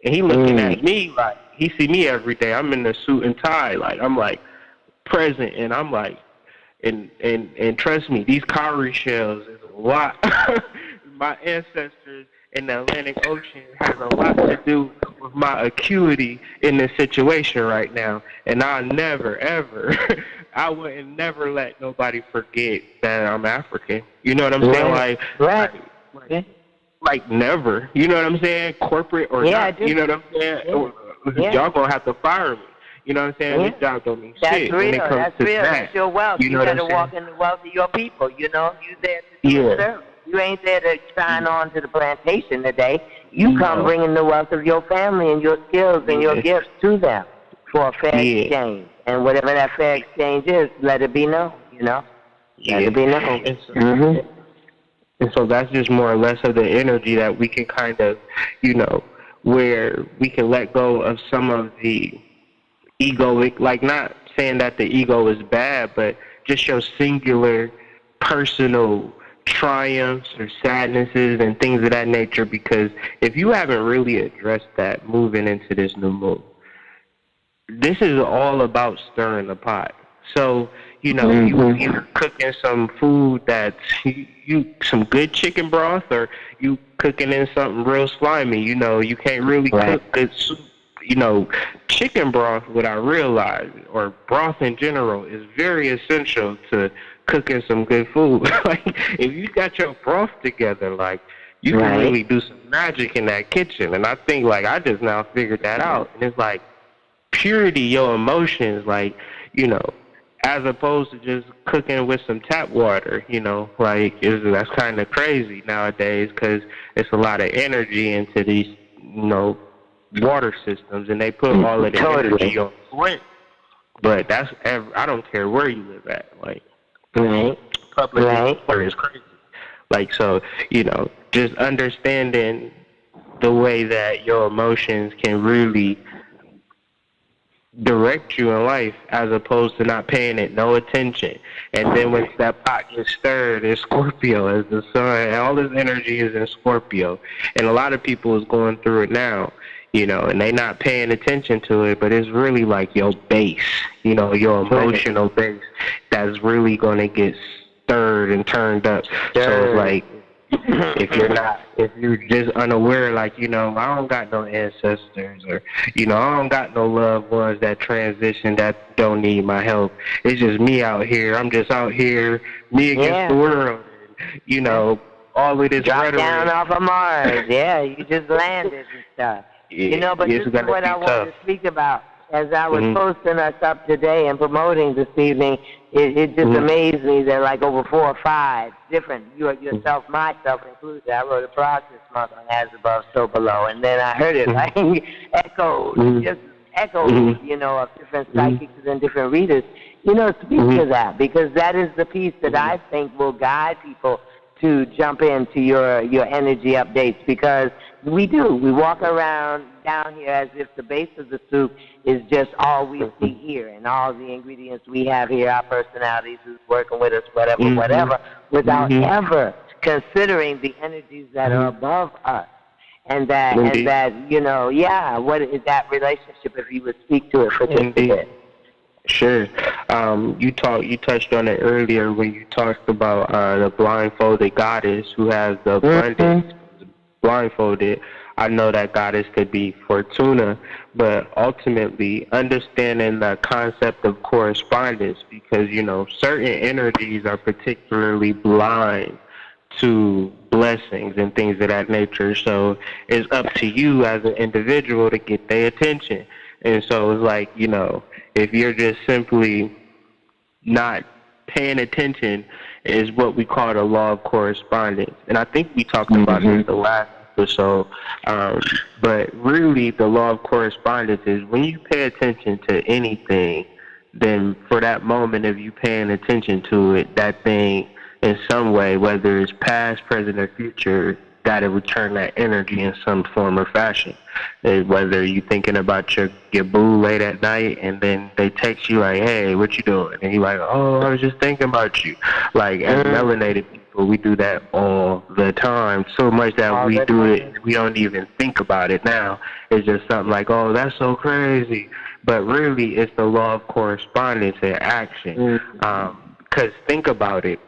And he looking at me like, he see me every day. I'm in the suit and tie, like I'm like present, and I'm like, and trust me, these cowrie shells is a lot. My ancestors in the Atlantic Ocean has a lot to do with my acuity in this situation right now. And I'll never, ever, I wouldn't never let nobody forget that I'm African. You know what I'm saying? Like never. You know what I'm saying? Corporate or not. You know what I'm saying? Y'all gonna have to fire me. You know what I'm saying? This job don't mean shit when it comes to that. That's your wealth. You know gotta what I'm walk in the wealth of your people. You there to do service. You ain't there to sign on to the plantation today. You come bringing the wealth of your family and your skills and your gifts to them for a fair exchange. And whatever that fair exchange is, let it be known, Let it be known. And so that's just more or less of the energy that we can kind of, where we can let go of some of the egoic, like not saying that the ego is bad, but just your singular personal triumphs or sadnesses and things of that nature, because if you haven't really addressed that moving into this new moon, this is all about stirring the pot. So, you cooking some food that's some good chicken broth, or you cooking in something real slimy. You can't really cook good soup. Chicken broth, what I realize, or broth in general, is very essential to cooking some good food. Like, if you got your broth together, like, you can really do some magic in that kitchen. And I think, like, I just now figured that out. And it's like, purity, your emotions, like, as opposed to just cooking with some tap water, that's kind of crazy nowadays, because it's a lot of energy into these, water systems, and they put all of the energy on Flint. But I don't care where you live at, like, public water is crazy. Like, so, just understanding the way that your emotions can really direct you in life, as opposed to not paying it no attention. And then when that pot gets stirred, it's Scorpio as the sun, and all this energy is in Scorpio. And a lot of people is going through it now, and they not paying attention to it, but it's really like your base, your emotional base that's really going to get stirred and turned up. So it's like, if you're just unaware, like, I don't got no ancestors, or, I don't got no loved ones that transition that don't need my help. It's just me out here. I'm just out here, me against the world. All of this Drop rhetoric. Down off of Mars. Yeah, you just landed and stuff. But this is what I wanted to speak about. As I was posting us up today and promoting this evening, it just amazed me that like over 4 or 5 different, yourself, myself included, I wrote a blog this month on As Above, So Below, and then I heard it like echoed, just echoes, of different psychics and different readers. Speak to that, because that is the piece that I think will guide people to jump into your energy updates, because we walk around down here as if the base of the soup is just all we see here, and all the ingredients we have here, our personalities who's working with us, whatever, without ever considering the energies that are above us. And that, what is that relationship, if you would speak to it for just a bit? Sure. You touched on it earlier when you talked about the blindfolded goddess who has the abundance. Blindfolded, I know that goddess could be Fortuna, but ultimately understanding the concept of correspondence, because certain energies are particularly blind to blessings and things of that nature. So it's up to you as an individual to get their attention. And so it's like, if you're just simply not paying attention, is what we call the law of correspondence. And I think we talked about this the last episode. But really, the law of correspondence is when you pay attention to anything, then for that moment of you paying attention to it, that thing in some way, whether it's past, present, or future, got to return that energy in some form or fashion. Whether you're thinking about your boo late at night, and then they text you like, hey, what you doing? And you're like, oh, I was just thinking about you. Like, as melanated people, we do that all the time, so much that we do it, we don't even think about it now. It's just something like, oh, that's so crazy. But really, it's the law of correspondence and action. Because think about it,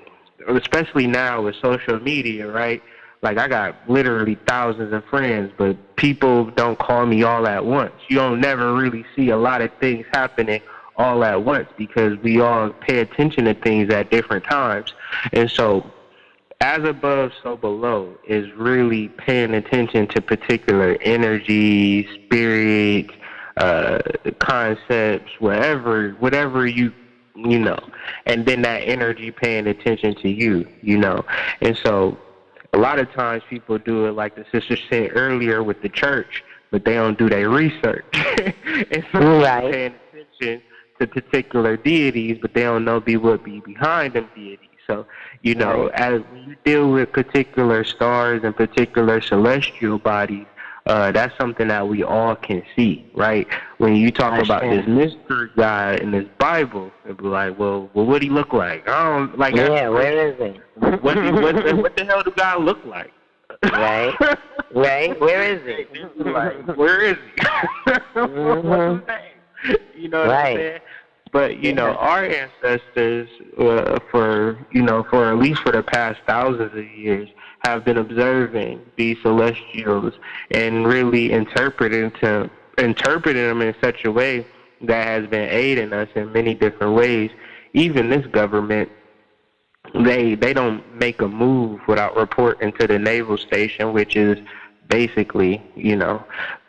especially now with social media, right? Like, I got literally thousands of friends, but people don't call me all at once. You don't never really see a lot of things happening all at once, because we all pay attention to things at different times. And so, as above, so below is really paying attention to particular energies, spirits, concepts, whatever you know, and then that energy paying attention to you, And so, a lot of times people do it like the sister said earlier with the church, but they don't do their research. And so they're paying attention to particular deities, but they don't know what be behind them deities. So, you know, as you deal with particular stars and particular celestial bodies, that's something that we all can see, right? When you talk about this mystery guy in this Bible, it'd be like, well, what do he look like? I don't like. Yeah, where is he? What the hell do God look like? Right. Where is he? Like, where is he? What's his name? You know what I'm saying? But, you know, our ancestors, for at least for the past thousands of years, have been observing these celestials and really interpreting them in such a way that has been aiding us in many different ways. Even this government, they don't make a move without reporting to the naval station, which is basically, you know,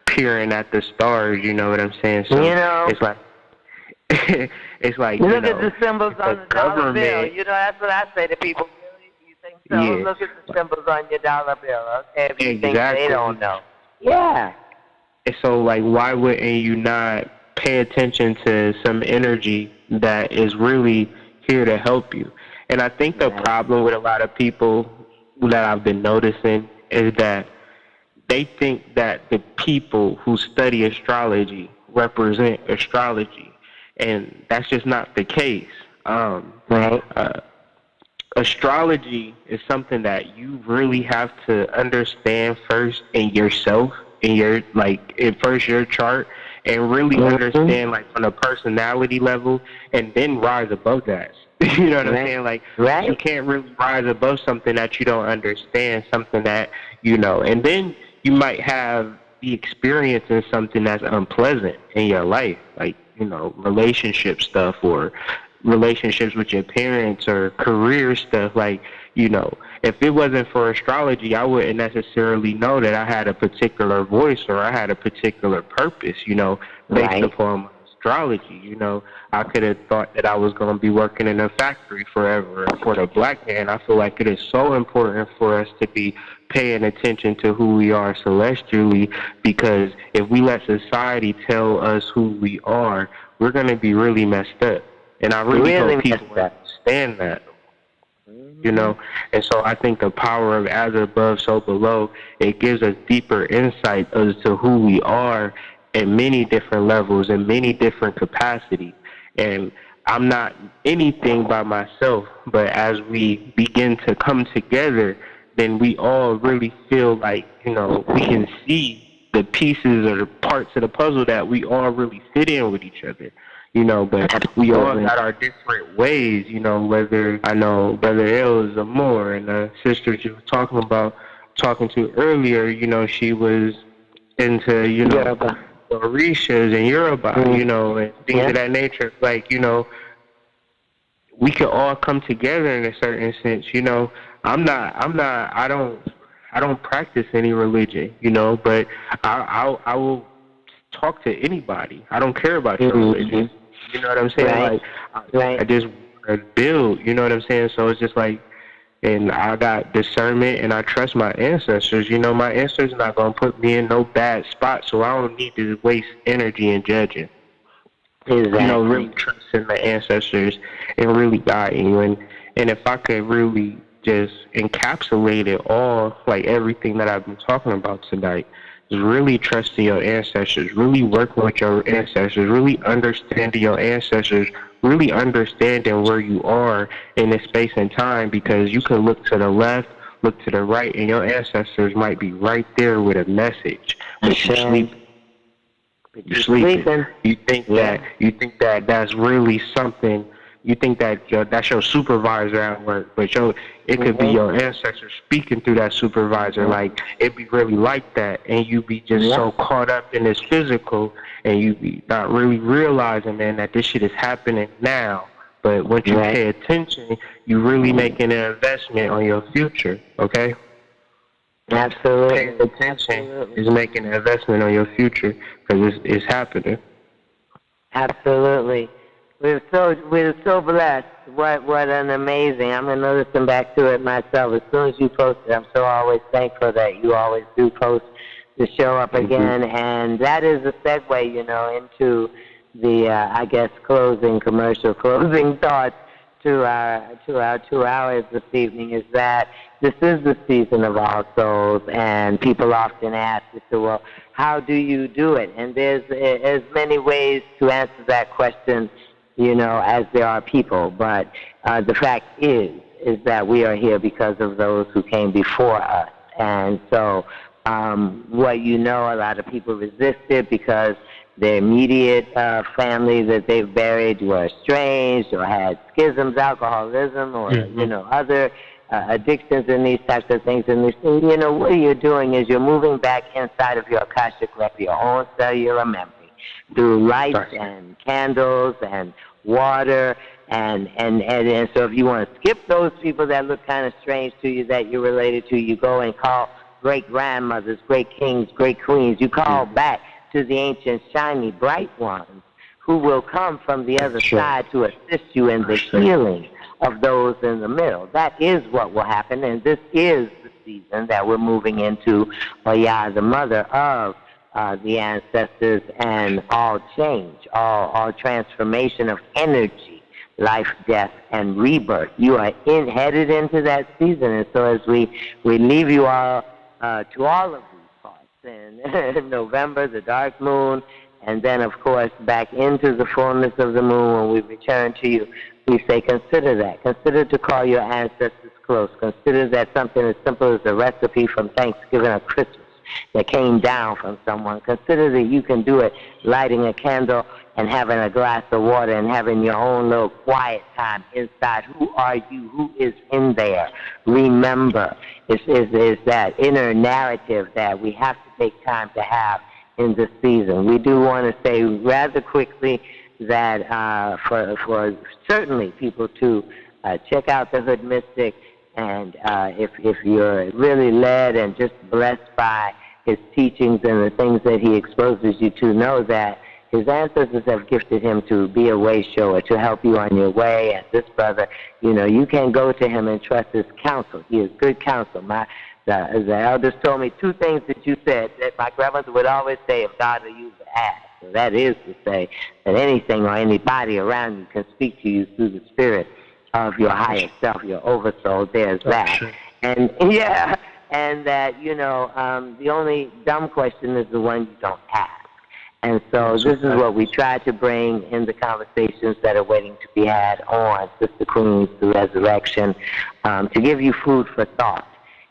peering at the stars, you know what I'm saying? So it's like it's like, look at the symbols on the dollar bill. You know, that's what I say to people. Really? You think so? Yeah. Look at the symbols on your dollar bill. Okay, if you think they don't know. Yeah. And so, like, why wouldn't you not pay attention to some energy that is really here to help you? And I think the problem with a lot of people that I've been noticing is that they think that the people who study astrology represent astrology. And that's just not the case. Astrology is something that you really have to understand first in yourself, in your first your chart, and really understand like on a personality level, and then rise above that. You know what I'm saying? Like you can't really rise above something that you don't understand, something that you know, and then you might have the experience in something that's unpleasant in your life, like, you know, relationship stuff or relationships with your parents or career stuff. Like, you know, if it wasn't for astrology, I wouldn't necessarily know that I had a particular voice or I had a particular purpose, you know, based upon my astrology. You know, I could have thought that I was going to be working in a factory forever. For the black man, I feel like it is so important for us to be paying attention to who we are celestially, because if we let society tell us who we are, we're going to be really messed up. And I really hope people understand that. You know, and so I think the power of as above, so below, it gives us deeper insight as to who we are at many different levels and many different capacities. And I'm not anything by myself, but as we begin to come together, then we all really feel like, you know, we can see the pieces or the parts of the puzzle that we all really fit in with each other. You know, but we all got our different ways, you know, whether I know Brother El is a Moor, and the sister you were talking to earlier, you know, she was into, you know, Orishas and Yoruba, you know, and things of that nature. Like, you know, we could all come together in a certain sense, you know. I don't practice any religion, you know, but I will talk to anybody. I don't care about your religion. You know what I'm saying? I just build, you know what I'm saying? So it's just like, and I got discernment and I trust my ancestors. You know, my ancestors are not going to put me in no bad spot, so I don't need to waste energy in judging. Exactly. You know, really trusting the ancestors and really guiding you. And if I could really just encapsulate it all, like everything that I've been talking about tonight, is really trusting your ancestors, really working with your ancestors, really understanding your ancestors, really understanding where you are in this space and time, because you can look to the left, look to the right, and your ancestors might be right there with a message. But you're sleeping. You're sleeping. You think that that's really something. You think that that's your supervisor at work, but it could be your ancestors speaking through that supervisor. Like, it be really like that, and you be just so caught up in this physical, and you be not really realizing, man, that this shit is happening now. But once you pay attention, you really making an investment on your future, okay? Absolutely. Paying attention is making an investment on your future, because it's happening. Absolutely. We're so blessed. What an amazing. I'm gonna listen back to it myself as soon as you post it. I'm so always thankful that you always do post the show up again, and that is a segue, into the I guess closing thoughts to our 2 hours this evening. Is that this is the season of All Souls, and people often ask, well, how do you do it? And there's as many ways to answer that question, as there are people. But the fact is that we are here because of those who came before us. And so a lot of people resisted because their immediate family that they've buried were estranged or had schisms, alcoholism, or, other addictions and these types of things. And they say, what you're doing is you're moving back inside of your Akashic record, your own cellular memory, through lights and candles and water. And so if you want to skip those people that look kind of strange to you that you're related to, you go and call great grandmothers, great kings, great queens. You call back to the ancient, shiny, bright ones who will come from the other side to assist you in the healing of those in the middle. That is what will happen, and this is the season that we're moving into, YeYe, the mother of the ancestors, and all change, all transformation of energy, life, death, and rebirth. You are headed into that season, and so as we leave you all to all of these parts in November, the dark moon, and then, of course, back into the fullness of the moon when we return to you, we say consider that. Consider to call your ancestors close. Consider that something as simple as a recipe from Thanksgiving or Christmas that came down from someone. Consider that you can do it lighting a candle and having a glass of water and having your own little quiet time inside. Who are you? Who is in there? Remember, it's that inner narrative that we have to take time to have in this season. We do want to say rather quickly that for certainly people to check out the Hood Mystic, and if you're really led and just blessed by his teachings and the things that he exposes you to, know that his ancestors have gifted him to be a way shower, to help you on your way. And this brother, you can go to him and trust his counsel. He is good counsel. The elders told me two things that you said that my grandmother would always say if God will use the ass. So that is to say that anything or anybody around you can speak to you through the spirit of your higher self, your oversoul. There's that. And that, the only dumb question is the one you don't ask. And so this is what we try to bring in the conversations that are waiting to be had on Sister Queens, the Resurrection, to give you food for thought.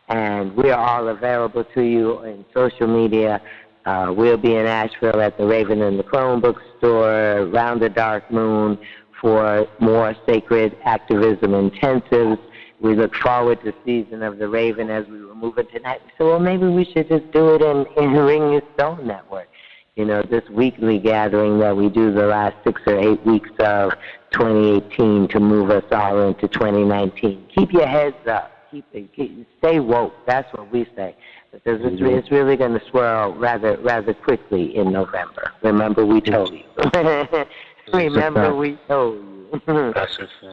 And we are all available to you in social media. We'll be in Asheville at the Raven and the Chrome bookstore around the dark moon for more sacred activism intensives. We look forward to Season of the Raven as we were moving tonight. So, well, maybe we should just do it in Ring Your Stone Network. This weekly gathering that we do the last 6 or 8 weeks of 2018 to move us all into 2019. Keep your heads up. Stay woke. That's what we say. Because it's really going to swirl rather quickly in November. Remember, we told you. Remember, we told you.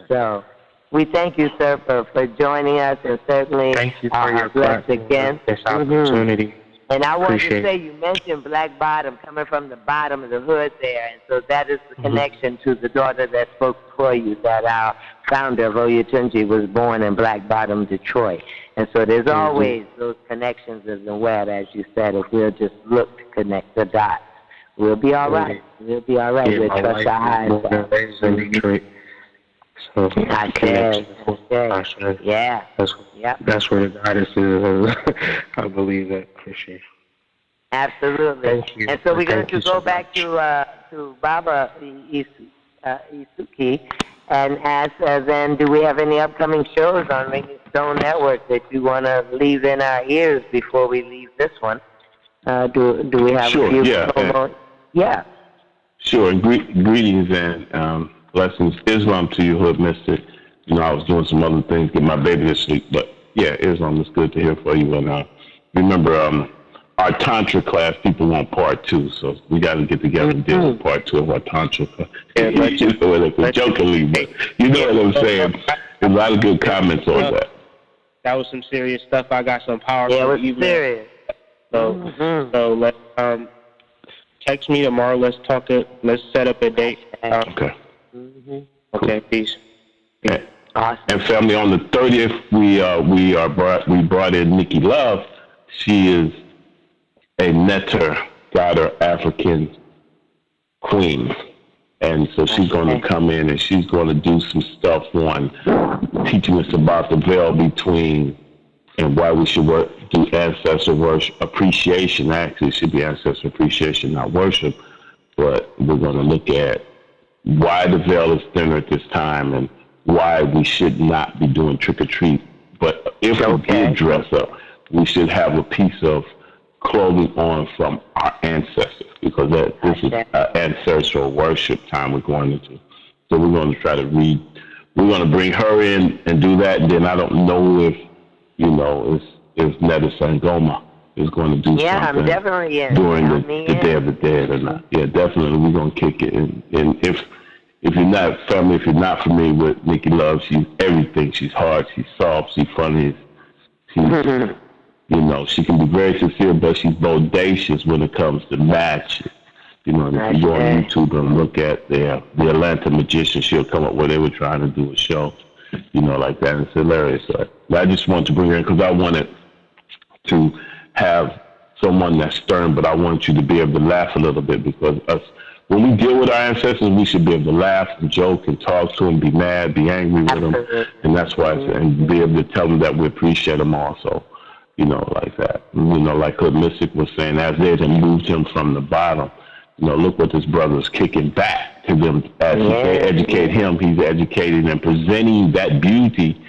So, we thank you, sir, for joining us, and certainly thank you for your blessed again. This opportunity. And I wanted to say, you mentioned Black Bottom, coming from the bottom of the hood there, and so that is the connection to the daughter that spoke before you, that our founder of Oyetunji was born in Black Bottom, Detroit. And so there's always those connections as well, as you said. If we'll just look to connect the dots, we'll be all right. We'll be all right. We'll trust our eyes. In Detroit. So I said. Yeah. That's where the goddess is. I believe that for sure. Absolutely. Thank you. And so we're going to go back to Baba Isuki and ask then, do we have any upcoming shows on Ringing Stone Network that you want to leave in our ears before we leave this one? Do we have a few promos? Yeah. Sure. Greetings and blessings. Islam to you, Hood Mystic. I was doing some other things, get my baby to sleep, but yeah, Islam is good to hear for you. And remember, our Tantra class, people want part 2, so we got to get together and deal with part 2 of our Tantra class. Yeah, you know what I'm jokingly, but you know what I'm saying. There's a lot of good comments on that. That was some serious stuff. I got some powerful emails. Yeah, it was serious. So, so let's text me tomorrow. Let's talk it. Let's set up a date. Okay. Okay. Peace. Yeah. Awesome. And family, on the 30th, we brought in Nikki Love. She is a Netter, Daughter African queen. And so she's going to come in and she's going to do some stuff on teaching us about the veil between and why we should do ancestor worship, appreciation. Actually, it should be ancestor appreciation, not worship. But we're going to look at why the veil is thinner at this time and why we should not be doing trick-or-treat. But if we did dress up, we should have a piece of clothing on from our ancestors, because this is ancestral worship time we're going into. So we're going to try to read. We're going to bring her in and do that. And then I don't know if Netta Sangoma is going to do something. I'm definitely in. During the Day of the Dead or not. Yeah, definitely. We're going to kick it. And if you're not family, if you're not familiar with Nikki Love, she's everything. She's hard. She's soft. She's funny. She's she can be very sincere, but she's bodacious when it comes to matches. If you go on YouTube and look at the Atlanta Magician, she'll come up where they were trying to do a show, like that. And it's hilarious. So I just wanted to bring her in because I wanted to have someone that's stern, but I want you to be able to laugh a little bit, because when we deal with our ancestors, we should be able to laugh and joke and talk to them, be mad, be angry with them. And that's why, and be able to tell them that we appreciate them also. Like that. Like what Mystic was saying, as they had moved him from the bottom, look what this brother is kicking back to them. As they educate him, he's educating and presenting that beauty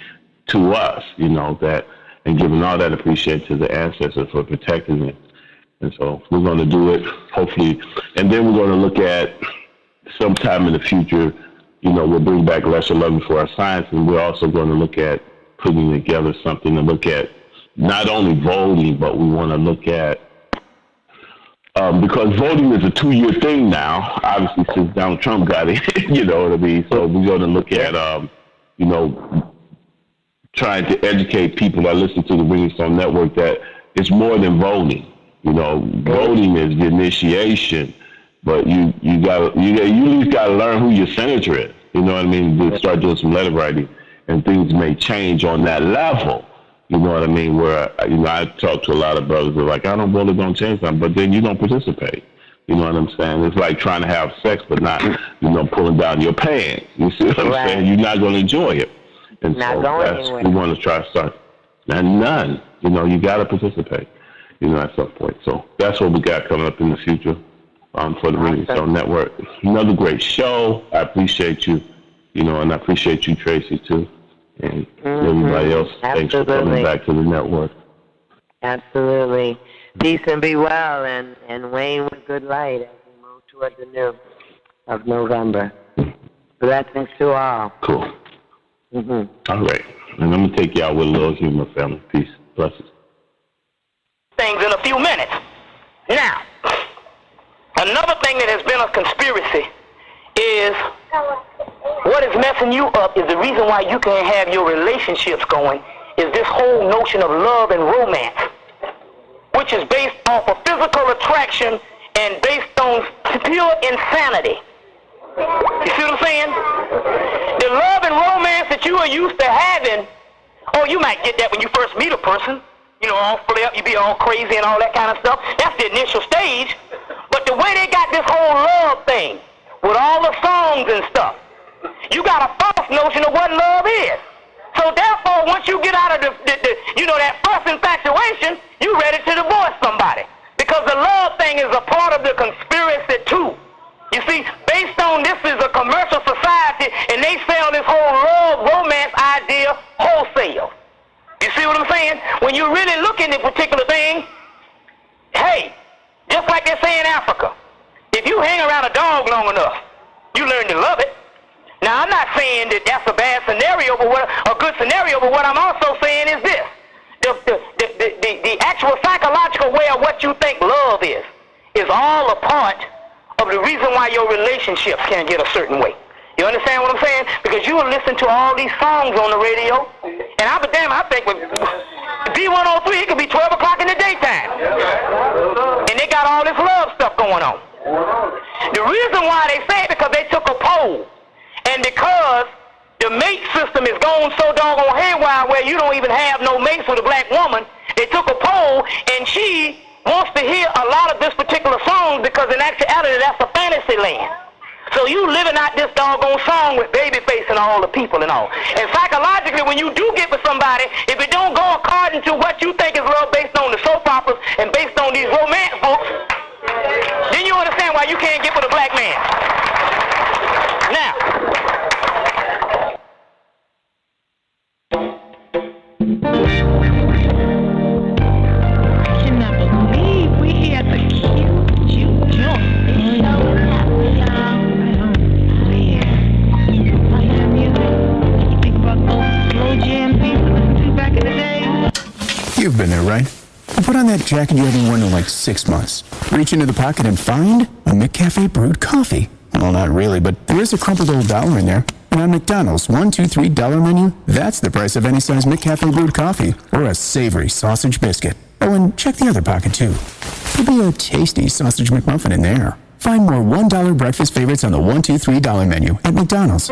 to us, that, and giving all that appreciation to the ancestors for protecting it. And so we're going to do it, hopefully. And then we're going to look at sometime in the future, we'll bring back lesser loving for our science, and we're also going to look at putting together something to look at not only voting, but we want to look at, because voting is a 2-year thing now, obviously, since Donald Trump got it, you know what I mean? So we're going to look at, trying to educate people that listen to the Ringing Stone Network that it's more than voting. Voting is the initiation, but you at least got to learn who your senator is. You know what I mean? To start doing some letter writing, and things may change on that level. You know what I mean? Where, I talk to a lot of brothers who are like, I don't vote, it don't change something, but then you don't participate. You know what I'm saying? It's like trying to have sex, but not, pulling down your pants. You see what I'm saying? You're not going to enjoy it. And we want to try to start. And none. You got to participate, at some point. So that's what we got coming up in the future for the Ringing Stone Network. Another great show. I appreciate you, and I appreciate you, Tracy, too. And everybody else, thanks for coming back to the network. Absolutely. Peace and be well, and wane with good light as we move toward the new of November. Blessings to all. Cool. All right. And I'm going to take you out with a little humor, family. Peace. Blessings. Things in a few minutes. Now, another thing that has been a conspiracy is what is messing you up is the reason why you can't have your relationships going is this whole notion of love and romance, which is based off of physical attraction and based on pure insanity. You see what I'm saying? The love and romance that you are used to having, you might get that when you first meet a person, all flip, you be all crazy and all that kind of stuff. That's the initial stage. But the way they got this whole love thing, with all the songs and stuff, you got a false notion of what love is. So therefore, once you get out of that first infatuation, you're ready to divorce somebody. Because the love thing is a part of the conspiracy too. You see, based on this is a commercial society, and they sell this whole love romance idea wholesale. You see what I'm saying? When you really look at this particular thing, hey, just like they say in Africa, if you hang around a dog long enough, you learn to love it. Now, I'm not saying that that's a bad scenario, a good scenario, but what I'm also saying is this. The actual psychological way of what you think love is all a part of the reason why your relationships can't get a certain way. You understand what I'm saying? Because you will listen to all these songs on the radio, and I think with B103, it could be 12 o'clock in the daytime. And they got all this love stuff going on. The reason why they say it because they took a poll, and because the mate system is going so doggone haywire where you don't even have no mates with a black woman, they took a poll, and she wants to hear a lot of this particular song because in actuality that's a fantasy land. So you living out this doggone song with Babyface and all the people and all. And psychologically, when you do get with somebody, if it don't go according to what you think is love based on the soap operas and based on these romance books, then you understand why you can't get with a black man. Now, You've been there, right? You put on that jacket you haven't worn in like 6 months. Reach into the pocket and find a McCafe brewed coffee. Well, not really, but there is a crumpled old dollar in there. And on McDonald's $1, $2, $3 menu, that's the price of any size McCafe brewed coffee or a savory sausage biscuit. Oh, and check the other pocket, too. There'll be a tasty sausage McMuffin in there. Find more $1 breakfast favorites on the $1, $2, $3 menu at McDonald's.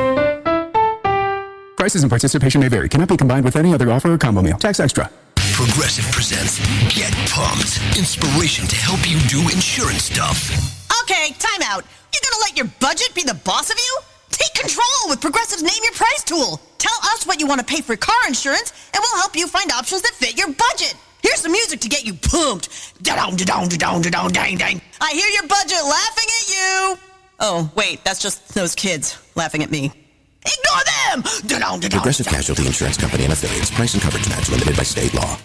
Prices and participation may vary. Cannot be combined with any other offer or combo meal. Tax extra. Progressive presents Get Pumped. Inspiration to help you do insurance stuff. Okay, time out. You're gonna let your budget be the boss of you? Take control with Progressive's Name Your Price tool. Tell us what you want to pay for car insurance, and we'll help you find options that fit your budget. Here's some music to get you pumped. Da-dong, da-dong, da-dong, da-dong, dang, dang. I hear your budget laughing at you. Oh, wait, that's just those kids laughing at me. Ignore them! Da-dong, da-dong, Progressive Casualty Insurance Company and affiliates. Price and coverage match limited by state law.